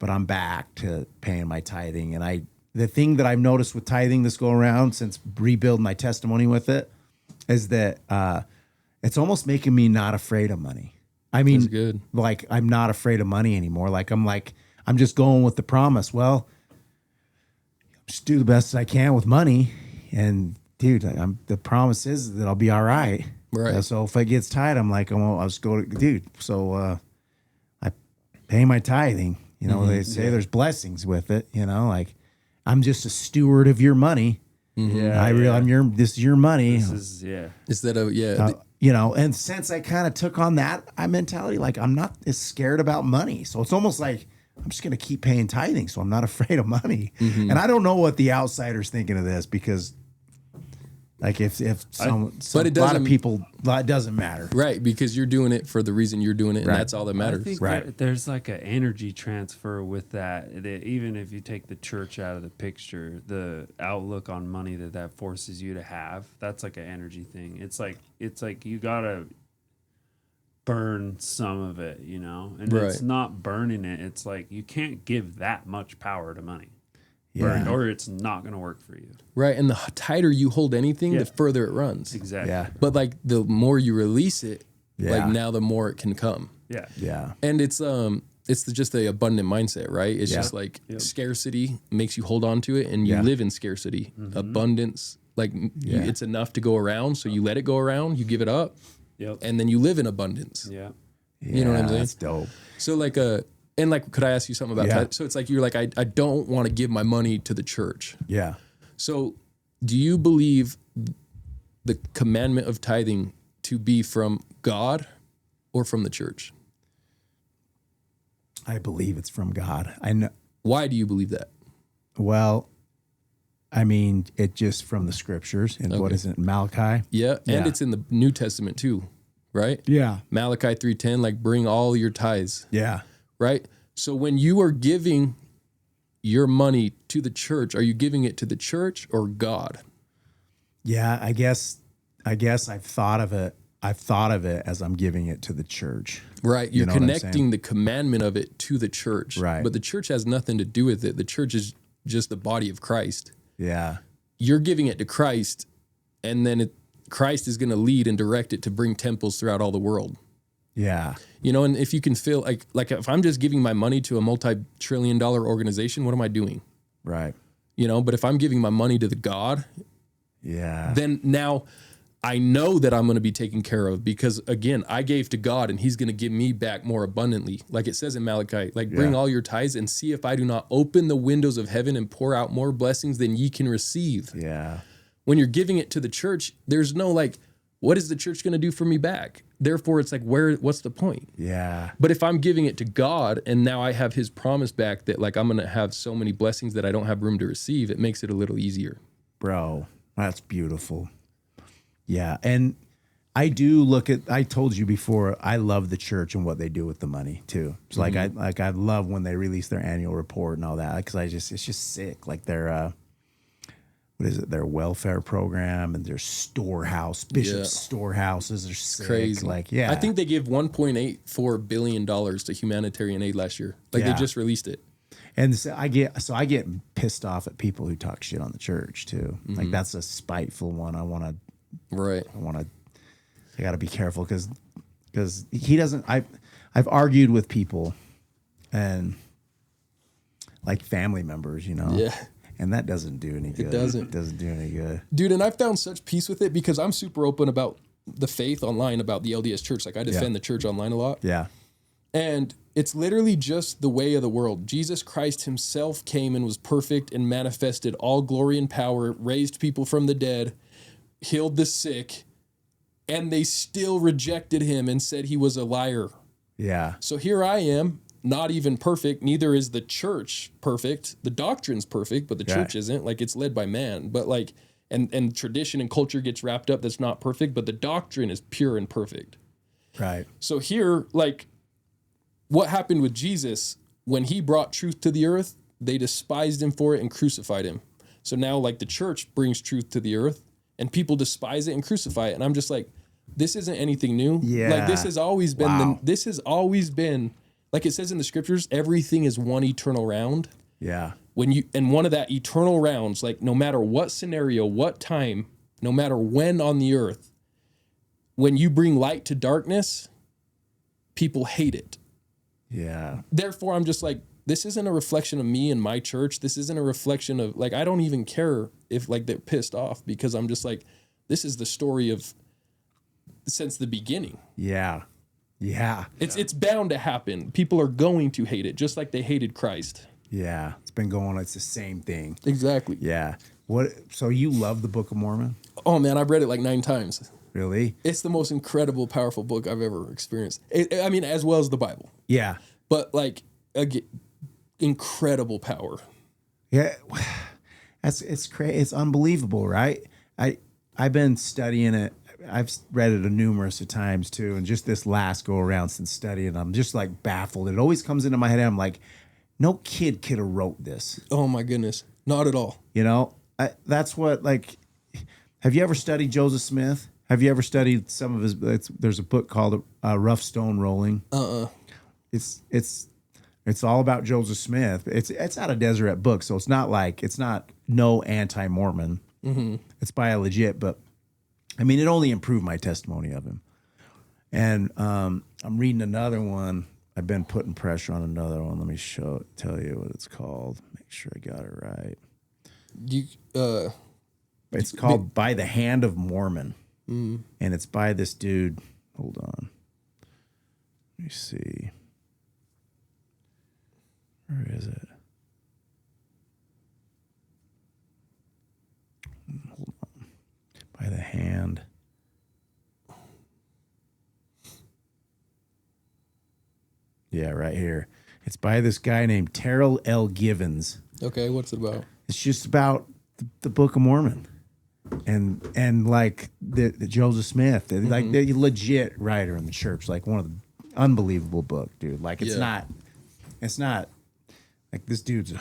I'm back to paying my tithing. And the thing that I've noticed with tithing this go around since rebuild my testimony with it is that it's almost making me not afraid of money. I mean, that's good. Like I'm not afraid of money anymore. I'm just going with the promise. Well, just do the best I can with money, and dude, the promise is that I'll be all right. Right. So if it gets tight, I'm like, I'll just go to, dude. So I pay my tithing. You know, they say there's blessings with it. You know, like I'm just a steward of your money. Yeah, this is your money. This is Instead of you know, and since I kind of took on that mentality, like I'm not as scared about money. So it's almost like I'm just going to keep paying tithing, so I'm not afraid of money. And I don't know what the outsider's thinking of this because Like if but it a lot of doesn't- people, it doesn't matter. Right, because you're doing it for the reason you're doing it, and Right. that's all that matters. I think Right. there's like an energy transfer with that. Even if you take the church out of the picture, the outlook on money that forces you to have, that's like an energy thing. It's like you gotta burn some of it, you know, and Right. it's not burning it. It's like you can't give that much power to money, Yeah. or it's not gonna work for you. Right, and the tighter you hold anything, Yeah. the further it runs. Exactly. Yeah. But like the more you release it, Yeah. like now the more it can come. Yeah. Yeah. And it's just the abundant mindset, right? It's Yeah. just like scarcity makes you hold on to it, and you Yeah. live in scarcity. Abundance, like Yeah. it's enough to go around, so you let it go around, you give it up, Yep. and then you live in abundance. Yeah. You know what I'm saying? That's dope. So like and like, could I ask you something about Yeah. tithe? So it's like you're like, I don't want to give my money to the church. Yeah. So do you believe the commandment of tithing to be from God or from the church? I believe it's from God. I know. Why do you believe that? Well, I mean, it just from the scriptures. And what Okay. is it, Malachi? Yeah, and Yeah. it's in the New Testament too, right? Yeah. Malachi 3:10, like bring all your tithes, Yeah. right? So when you are giving your money to the church, are you giving it to the church or God? Yeah. I guess I've thought of it. I've thought of it as I'm giving it to the church. Right, you're know what I'm saying? connecting the commandment of it to the church, Right. But the church has nothing to do with it. The church is just the body of Christ. Yeah. You're giving it to Christ, and then Christ is going to lead and direct it to bring temples throughout all the world. Yeah. You know, and if you can feel like if I'm just giving my money to a multi-trillion-dollar organization, what am I doing? Right. You know, but if I'm giving my money to the God, Yeah. then now I know that I'm going to be taken care of because again, I gave to God and he's going to give me back more abundantly. Like it says in Malachi, like bring Yeah. all your tithes and see if I do not open the windows of heaven and pour out more blessings than ye can receive. Yeah. When you're giving it to the church, there's no like, what is the church going to do for me back? Therefore, it's like, what's the point? Yeah. But if I'm giving it to God and now I have his promise back that like I'm going to have so many blessings that I don't have room to receive, it makes it a little easier. Bro, that's beautiful. Yeah. And I do look at, I told you before, I love the church and what they do with the money too. It's like, I love when they release their annual report and all that. Cause it's just sick. Like their, what is it? Their welfare program and their storehouse, bishop's storehouses are sick. Crazy. Like, yeah. I think they give $1.84 billion to humanitarian aid last year. Like Yeah. they just released it. And so I get pissed off at people who talk shit on the church too. Like that's a spiteful one. Right. I got to be careful because he doesn't. I've argued with people and like family members, you know. Yeah. And that doesn't do any good. doesn't. It doesn't do any good. Dude, and I've found such peace with it because I'm super open about the faith online, about the LDS church. Like I defend the church online a lot. Yeah. And it's literally just the way of the world. Jesus Christ himself came and was perfect and manifested all glory and power, raised people from the dead, healed the sick, and they still rejected him and said he was a liar. Yeah. So here I am, not even perfect. Neither is the church perfect. The doctrine's perfect, but the church isn't. Like it's led by man. But like, and tradition and culture gets wrapped up. That's not perfect, but the doctrine is pure and perfect. Right. So here, like, what happened with Jesus when he brought truth to the earth? They despised him for it and crucified him. So now, like, the church brings truth to the earth, and people despise it and crucify it. And I'm just like, this isn't anything new. Yeah. Like this has always been. Wow. This has always been. Like it says in the scriptures, everything is one eternal round. Yeah. And one of that eternal rounds, like no matter what scenario, what time, no matter when on the earth, when you bring light to darkness, people hate it. Yeah. Therefore, I'm just like, this isn't a reflection of me and my church. This isn't a reflection of like, I don't even care if like they're pissed off because I'm just like, this is the story of since the beginning. Yeah. Yeah. It's bound to happen. People are going to hate it just like they hated Christ. Yeah. It's been going. It's the same thing. Exactly. Yeah. What? So you love the Book of Mormon? Oh man, I've read it like 9 times. Really? It's the most incredible, powerful book I've ever experienced. I mean, as well as the Bible, Yeah. but like again, incredible power. Yeah. It's crazy. It's unbelievable, right? I I've been studying it. I've read it numerous of times too, and just this last go around since studying, I'm just like baffled. It always comes into my head. I'm like, no kid could have wrote this. Oh my goodness, not at all. You know, that's what like. Have you ever studied Joseph Smith? Have you ever studied some of his? There's a book called Rough Stone Rolling. It's all about Joseph Smith. It's out of Deseret Book, so it's not no anti-Mormon. Mm-hmm. It's by a legit, but I mean, it only improved my testimony of him. And I'm reading another one. I've been putting pressure on another one. Let me tell you what it's called. Make sure I got it right. It's called By the Hand of Mormon. Mm. And it's by this dude. Hold on. Let me see. Where is it? Hold on. By the Hand. Yeah, right here. It's by this guy named Terrell L. Givens. Okay, what's it about? It's just about the Book of Mormon. And like the Joseph Smith, like the legit writer in the church, like one of the unbelievable book, dude. Like it's not like this dude's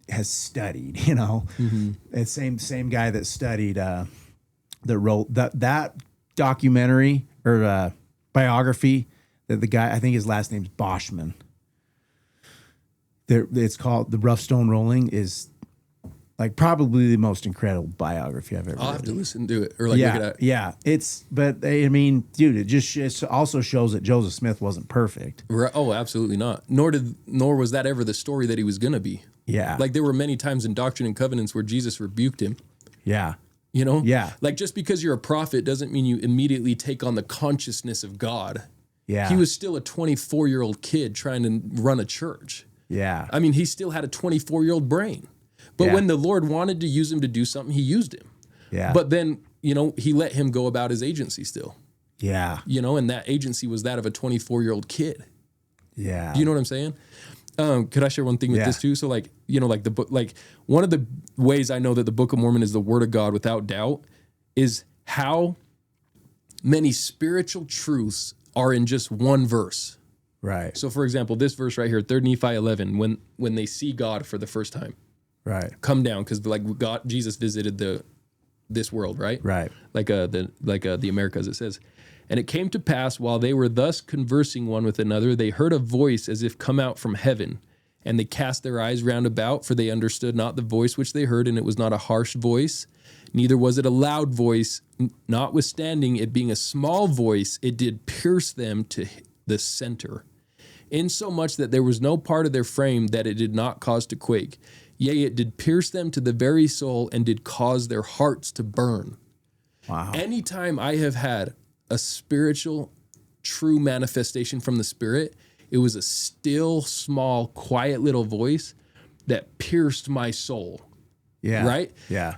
has studied, you know. Mm-hmm. It's same guy that studied that wrote that documentary or biography that the guy, I think his last name's Boschman. It's called The Rough Stone Rolling, is like probably the most incredible biography I've ever read. I'll have to listen to it or like look at it. Yeah, but I mean, dude, it also shows that Joseph Smith wasn't perfect. Right. Oh, absolutely not. Nor was that ever the story that he was going to be. Yeah. Like there were many times in Doctrine and Covenants where Jesus rebuked him. Yeah. You know? Yeah. Like just because you're a prophet doesn't mean you immediately take on the consciousness of God. Yeah. He was still a 24-year-old kid trying to run a church. Yeah. I mean, he still had a 24-year-old brain. But when the Lord wanted to use him to do something, he used him. Yeah. But then, you know, he let him go about his agency still. Yeah. You know, and that agency was that of a 24-year-old kid. Yeah. Do you know what I'm saying? Could I share one thing with this too? So like, you know, like the book, like one of the ways I know that the Book of Mormon is the word of God without doubt is how many spiritual truths are in just one verse. Right. So for example, this verse right here, 3 Nephi 11, when they see God for the first time. Right. Come down, because like Jesus visited this world, right? Right. Like the Americas, it says. And it came to pass while they were thus conversing one with another, they heard a voice as if come out from heaven. And they cast their eyes round about, for they understood not the voice which they heard, and it was not a harsh voice, neither was it a loud voice. Notwithstanding it being a small voice, it did pierce them to the center, insomuch that there was no part of their frame that it did not cause to quake. Yea, it did pierce them to the very soul, and did cause their hearts to burn. Wow. Anytime I have had a spiritual, true manifestation from the Spirit, it was a still, small, quiet little voice that pierced my soul. Yeah. Right? Yeah.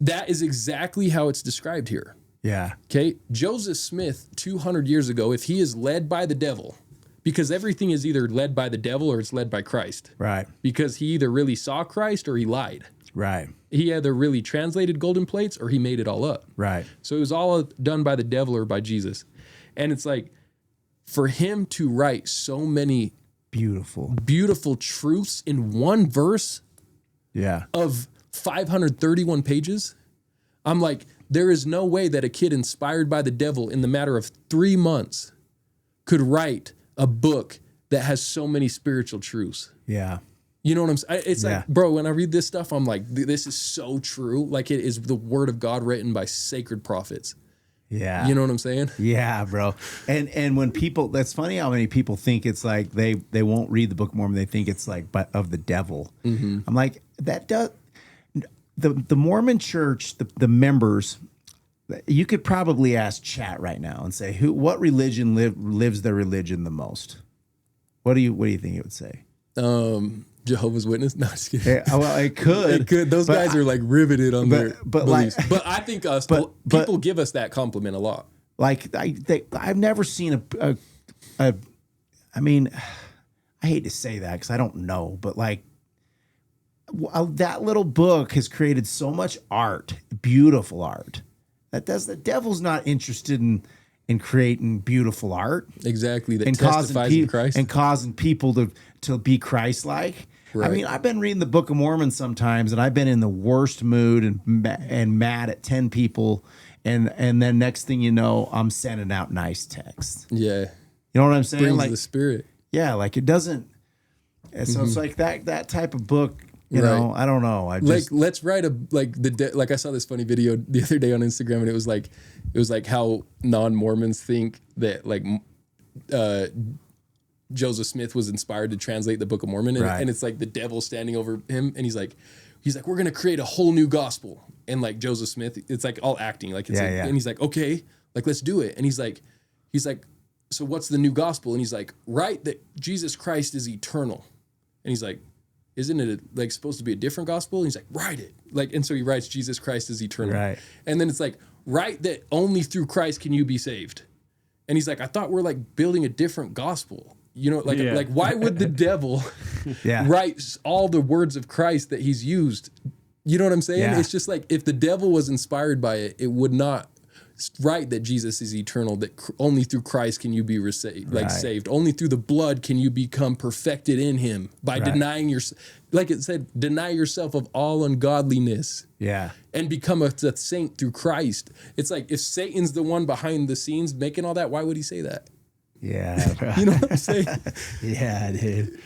That is exactly how it's described here. Yeah. Okay? Joseph Smith, 200 years ago, if he is led by the devil, because everything is either led by the devil or it's led by Christ. Right. Because he either really saw Christ or he lied. Right. He either really translated golden plates or he made it all up. Right. So it was all done by the devil or by Jesus. And it's like, for him to write so many beautiful truths in one verse of 531 pages, I'm like, there is no way that a kid inspired by the devil in the matter of 3 months could write a book that has so many spiritual truths. Yeah. You know what I'm saying? It's like, bro, when I read this stuff, I'm like, this is so true. Like it is the word of God written by sacred prophets. Yeah. You know what I'm saying? Yeah, bro. And when people, that's funny how many people think it's like they won't read the Book of Mormon. They think it's like of the devil. Mm-hmm. I'm like, that does, the Mormon church, the members, you could probably ask chat right now and say, what religion lives their religion the most? What do you think it would say? Jehovah's Witness? No, just kidding. Yeah, well, it could. It could. Those guys are like riveted on their beliefs. Like, but I think people give us that compliment a lot. Like I've never seen I mean, I hate to say that because I don't know, but like that little book has created so much art, beautiful art. The devil's not interested in creating beautiful art. Exactly. That And testifies of Christ. and causing people to be Christ-like. Right. I mean, I've been reading the Book of Mormon sometimes, and I've been in the worst mood and mad at 10 people, and then next thing you know, I'm sending out nice texts. Yeah. You know what I'm saying? Brings Like the spirit. yeah, like it doesn't. And so it's like that type of book. You know, I don't know. I just let's write like I saw this funny video the other day on Instagram, and it was like how non-Mormons think that like Joseph Smith was inspired to translate the Book of Mormon, and it's like the devil standing over him, and he's like we're gonna create a whole new gospel, and like Joseph Smith, it's like all acting, like it's and he's like, okay, like let's do it, and he's like, so what's the new gospel? And he's like, write that Jesus Christ is eternal, and he's like, isn't it like supposed to be a different gospel? And he's like, write it. Like, and so he writes Jesus Christ is eternal. Right. And then it's like, write that only through Christ can you be saved. And he's like, I thought we're like building a different gospel. You know, like why would the devil write all the words of Christ that he's used? You know what I'm saying? Yeah. It's just like if the devil was inspired by it, it would not write that Jesus is eternal, that only through Christ can you be saved. Only through the blood can you become perfected in him by denying like it said, deny yourself of all ungodliness. Yeah. And become a saint through Christ. It's like if Satan's the one behind the scenes making all that, why would he say that? Yeah. Bro. You know what I'm saying? Yeah, dude.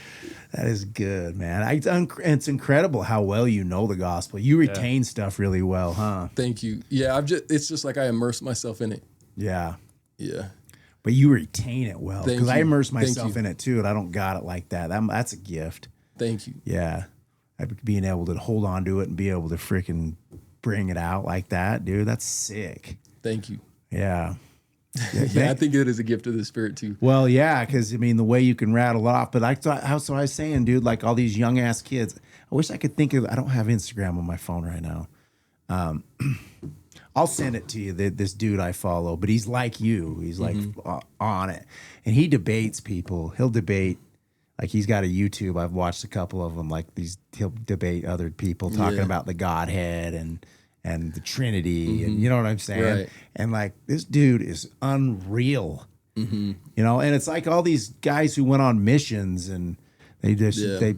That is good, man. It's incredible how well you know the gospel. You retain stuff really well, huh? Thank you. Yeah, it's just like I immerse myself in it. Yeah. Yeah. But you retain it well. Because I immerse Thank myself you. in it too, and I don't got it like that. That's a gift. Thank you. Yeah. Being able to hold on to it and be able to freaking bring it out like that, dude, that's sick. Thank you. Yeah. Yeah, I think it is a gift of the Spirit too. Well, yeah, because I mean the way you can rattle off. But I was saying, dude, like all these young ass kids. I wish I could think of. I don't have Instagram on my phone right now. I'll send it to you. This dude I follow, but he's like you. He's like on it, and he debates people. He'll debate. Like he's got a YouTube. I've watched a couple of them. Like he'll debate other people talking about the Godhead and the Trinity, and you know what I'm saying? Right. And like this dude is unreal, you know. And it's like all these guys who went on missions and they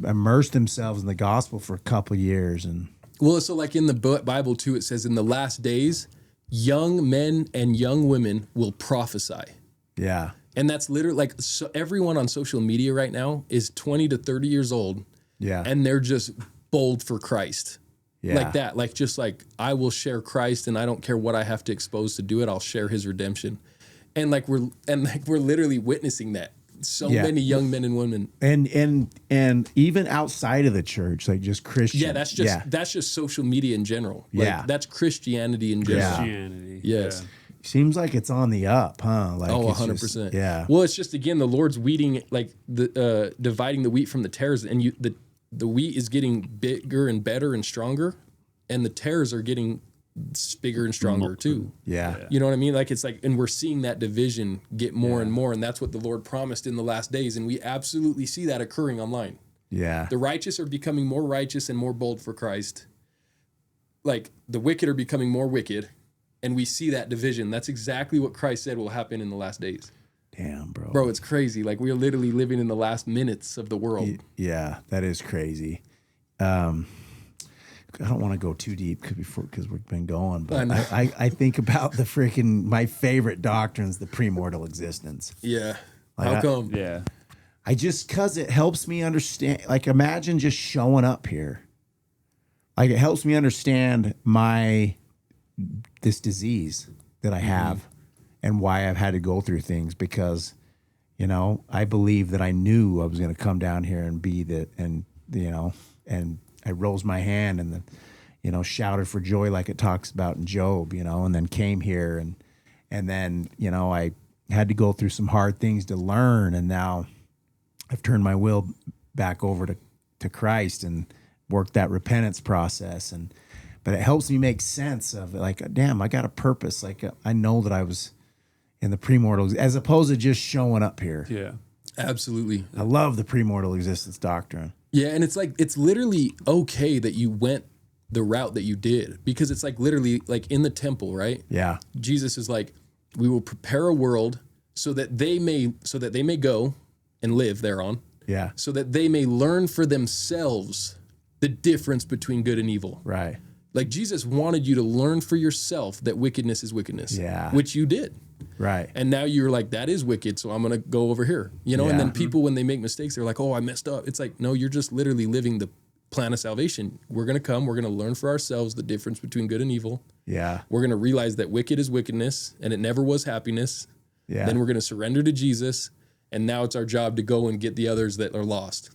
immersed themselves in the gospel for a couple years. And well, so like in the Bible too, it says in the last days, young men and young women will prophesy. Yeah, and that's literally like everyone on social media right now is 20 to 30 years old. Yeah, and they're just bold for Christ. Yeah. Like that, like just like I will share Christ, and I don't care what I have to expose to do it. I'll share His redemption, and we're literally witnessing that. So many young men and women, and even outside of the church, like just Christian. Yeah, that's just social media in general. Like, that's Christianity in general. Christianity. Yes. Seems like it's on the up, huh? Like 100%. Yeah. Well, it's just again the Lord's weeding, like the dividing the wheat from the tares, and the wheat is getting bigger and better and stronger, and the tares are getting bigger and stronger too. Yeah. You know what I mean? Like it's like, and we're seeing that division get more and more, and that's what the Lord promised in the last days, and we absolutely see that occurring online. Yeah. The righteous are becoming more righteous and more bold for Christ. Like the wicked are becoming more wicked, and we see that division. That's exactly what Christ said will happen in the last days. Damn, bro. Bro, it's crazy. Like we are literally living in the last minutes of the world. Yeah, that is crazy. I don't want to go too deep because we've been going, but I think about the freaking my favorite doctrines, the premortal existence. Yeah. Like how come? Because it helps me understand. Like imagine just showing up here. Like it helps me understand this disease that I have. And why I've had to go through things because, you know, I believe that I knew I was going to come down here and be that, and you know, and I rose my hand and shouted for joy like it talks about in Job, you know, and then came here and then you know I had to go through some hard things to learn, and now I've turned my will back over to Christ and worked that repentance process, but it helps me make sense of like, damn, I got a purpose, like I know that I was in the premortal, as opposed to just showing up here. Yeah, absolutely. I love the premortal existence doctrine. Yeah, and it's like it's literally okay that you went the route that you did, because it's like literally like in the temple, right? Yeah. Jesus is like, we will prepare a world so that they may go and live thereon. Yeah. So that they may learn for themselves the difference between good and evil. Right. Like Jesus wanted you to learn for yourself that wickedness is wickedness. Yeah. Which you did. Right. And now you're like, that is wicked, so I'm going to go over here. You know, Yeah. and then people, when they make mistakes, they're like, oh, I messed up. It's like, no, you're just literally living the plan of salvation. We're going to come. We're going to learn for ourselves the difference between good and evil. Yeah. We're going to realize that wicked is wickedness and it never was happiness. Yeah. Then we're going to surrender to Jesus. And now it's our job to go and get the others that are lost.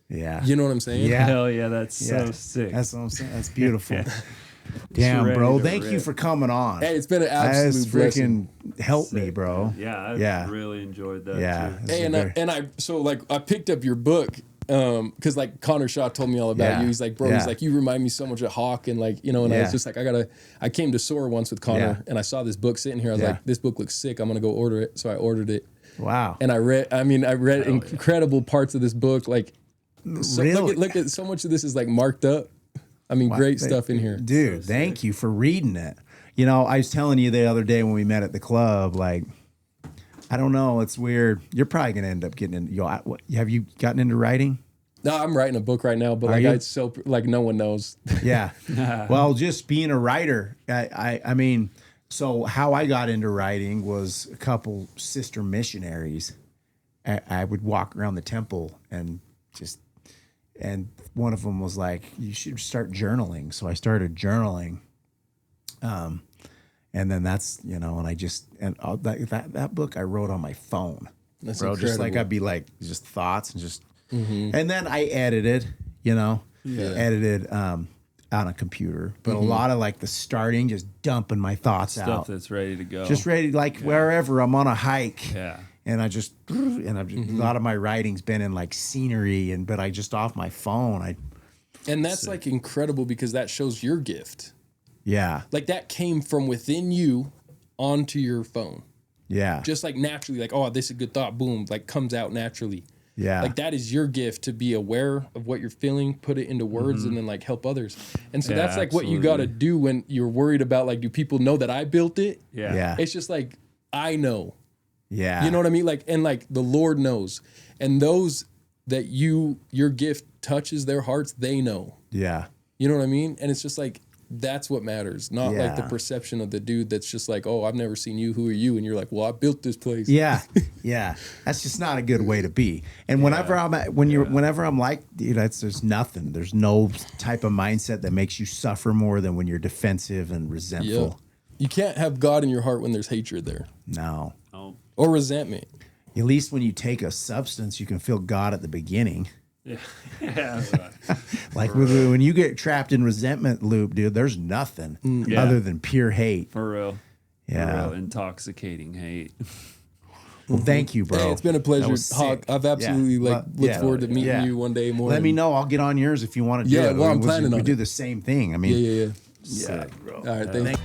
Yeah. You know what I'm saying? Yeah. Hell yeah, that's Yeah. so sick. That's what I'm saying. That's beautiful. Damn, Ready bro. to Thank you rip. for coming on. Hey, it's been an That's absolute blessing. freaking helped me, bro. Yeah, I Yeah. really enjoyed that. Yeah. too. This Hey, is very- and I so like I picked up your book because like Connor Shaw told me all about Yeah. you. He's like, bro, Yeah. he's like, you remind me so much of Hawk, and like, you know, and I Yeah. was just like, I came to SOAR once with Connor, Yeah. and I saw this book sitting here. I was Yeah. like, this book looks sick. I'm gonna go order it. So I ordered it, Wow. and I read incredible parts of this book. Like, so Really? look at so much of this is like marked up. I mean, great stuff in here. Dude, thank you for reading it. You know, I was telling you the other day when we met at the club, like, I don't know, it's weird. You're probably going to end up getting into, have you gotten into writing? No, I'm writing a book right now, but Are like you? it's so like no one knows. Yeah. Well, just being a writer, I mean, so how I got into writing was a couple sister missionaries. I would walk around the temple and one of them was like, you should start journaling. So I started journaling. And then that's, you know, and I just, and that book I wrote on my phone. That's bro, just like incredible. I'd be like, just thoughts and just, and then I edited, you know, edited on a computer, but a lot of like the starting, just dumping my thoughts Stuff out. that's ready to go. Just ready, like wherever I'm on a hike. Yeah. And I just, and I've just, a lot of my writing's been in like scenery, but I just off my phone. And that's like incredible because that shows your gift. Yeah. Like that came from within you onto your phone. Yeah. Just like naturally, like, oh, this is a good thought, boom, like comes out naturally. Yeah. Like that is your gift to be aware of what you're feeling, put it into words, and then like help others. And so Yeah, that's like what you got to do when you're worried about like, do people know that I built it? Yeah. Yeah. It's just like, I know. Yeah. You know what I mean? Like, and like the Lord knows. And those that your gift touches their hearts, they know. Yeah. You know what I mean? And it's just like, that's what matters. Not like the Yeah. perception of the dude that's just like, oh, I've never seen you. Who are you? And you're like, well, I built this place. Yeah. Yeah. That's just not a good way to be. And whenever I'm like, dude, there's nothing. There's no type of mindset that makes you suffer more than when you're defensive and Yeah. resentful. You can't have God in your heart when there's hatred there No. Oh. or resentment. At least when you take a substance, you can feel God at the beginning. Yeah. Yeah. Like when you get trapped in resentment loop, dude, there's nothing Yeah. other than pure hate. For real. Yeah. For real. Intoxicating hate. Well, thank you, bro. Hey, it's been a pleasure, That was Hawk. sick. I've absolutely Yeah. like look Yeah. forward to meeting Yeah. you one day more. Let me know. I'll get on yours if you want to do Yeah, it. well, I'm We planning we on do it. the same thing. I mean, Yeah. yeah, bro. All right, thanks.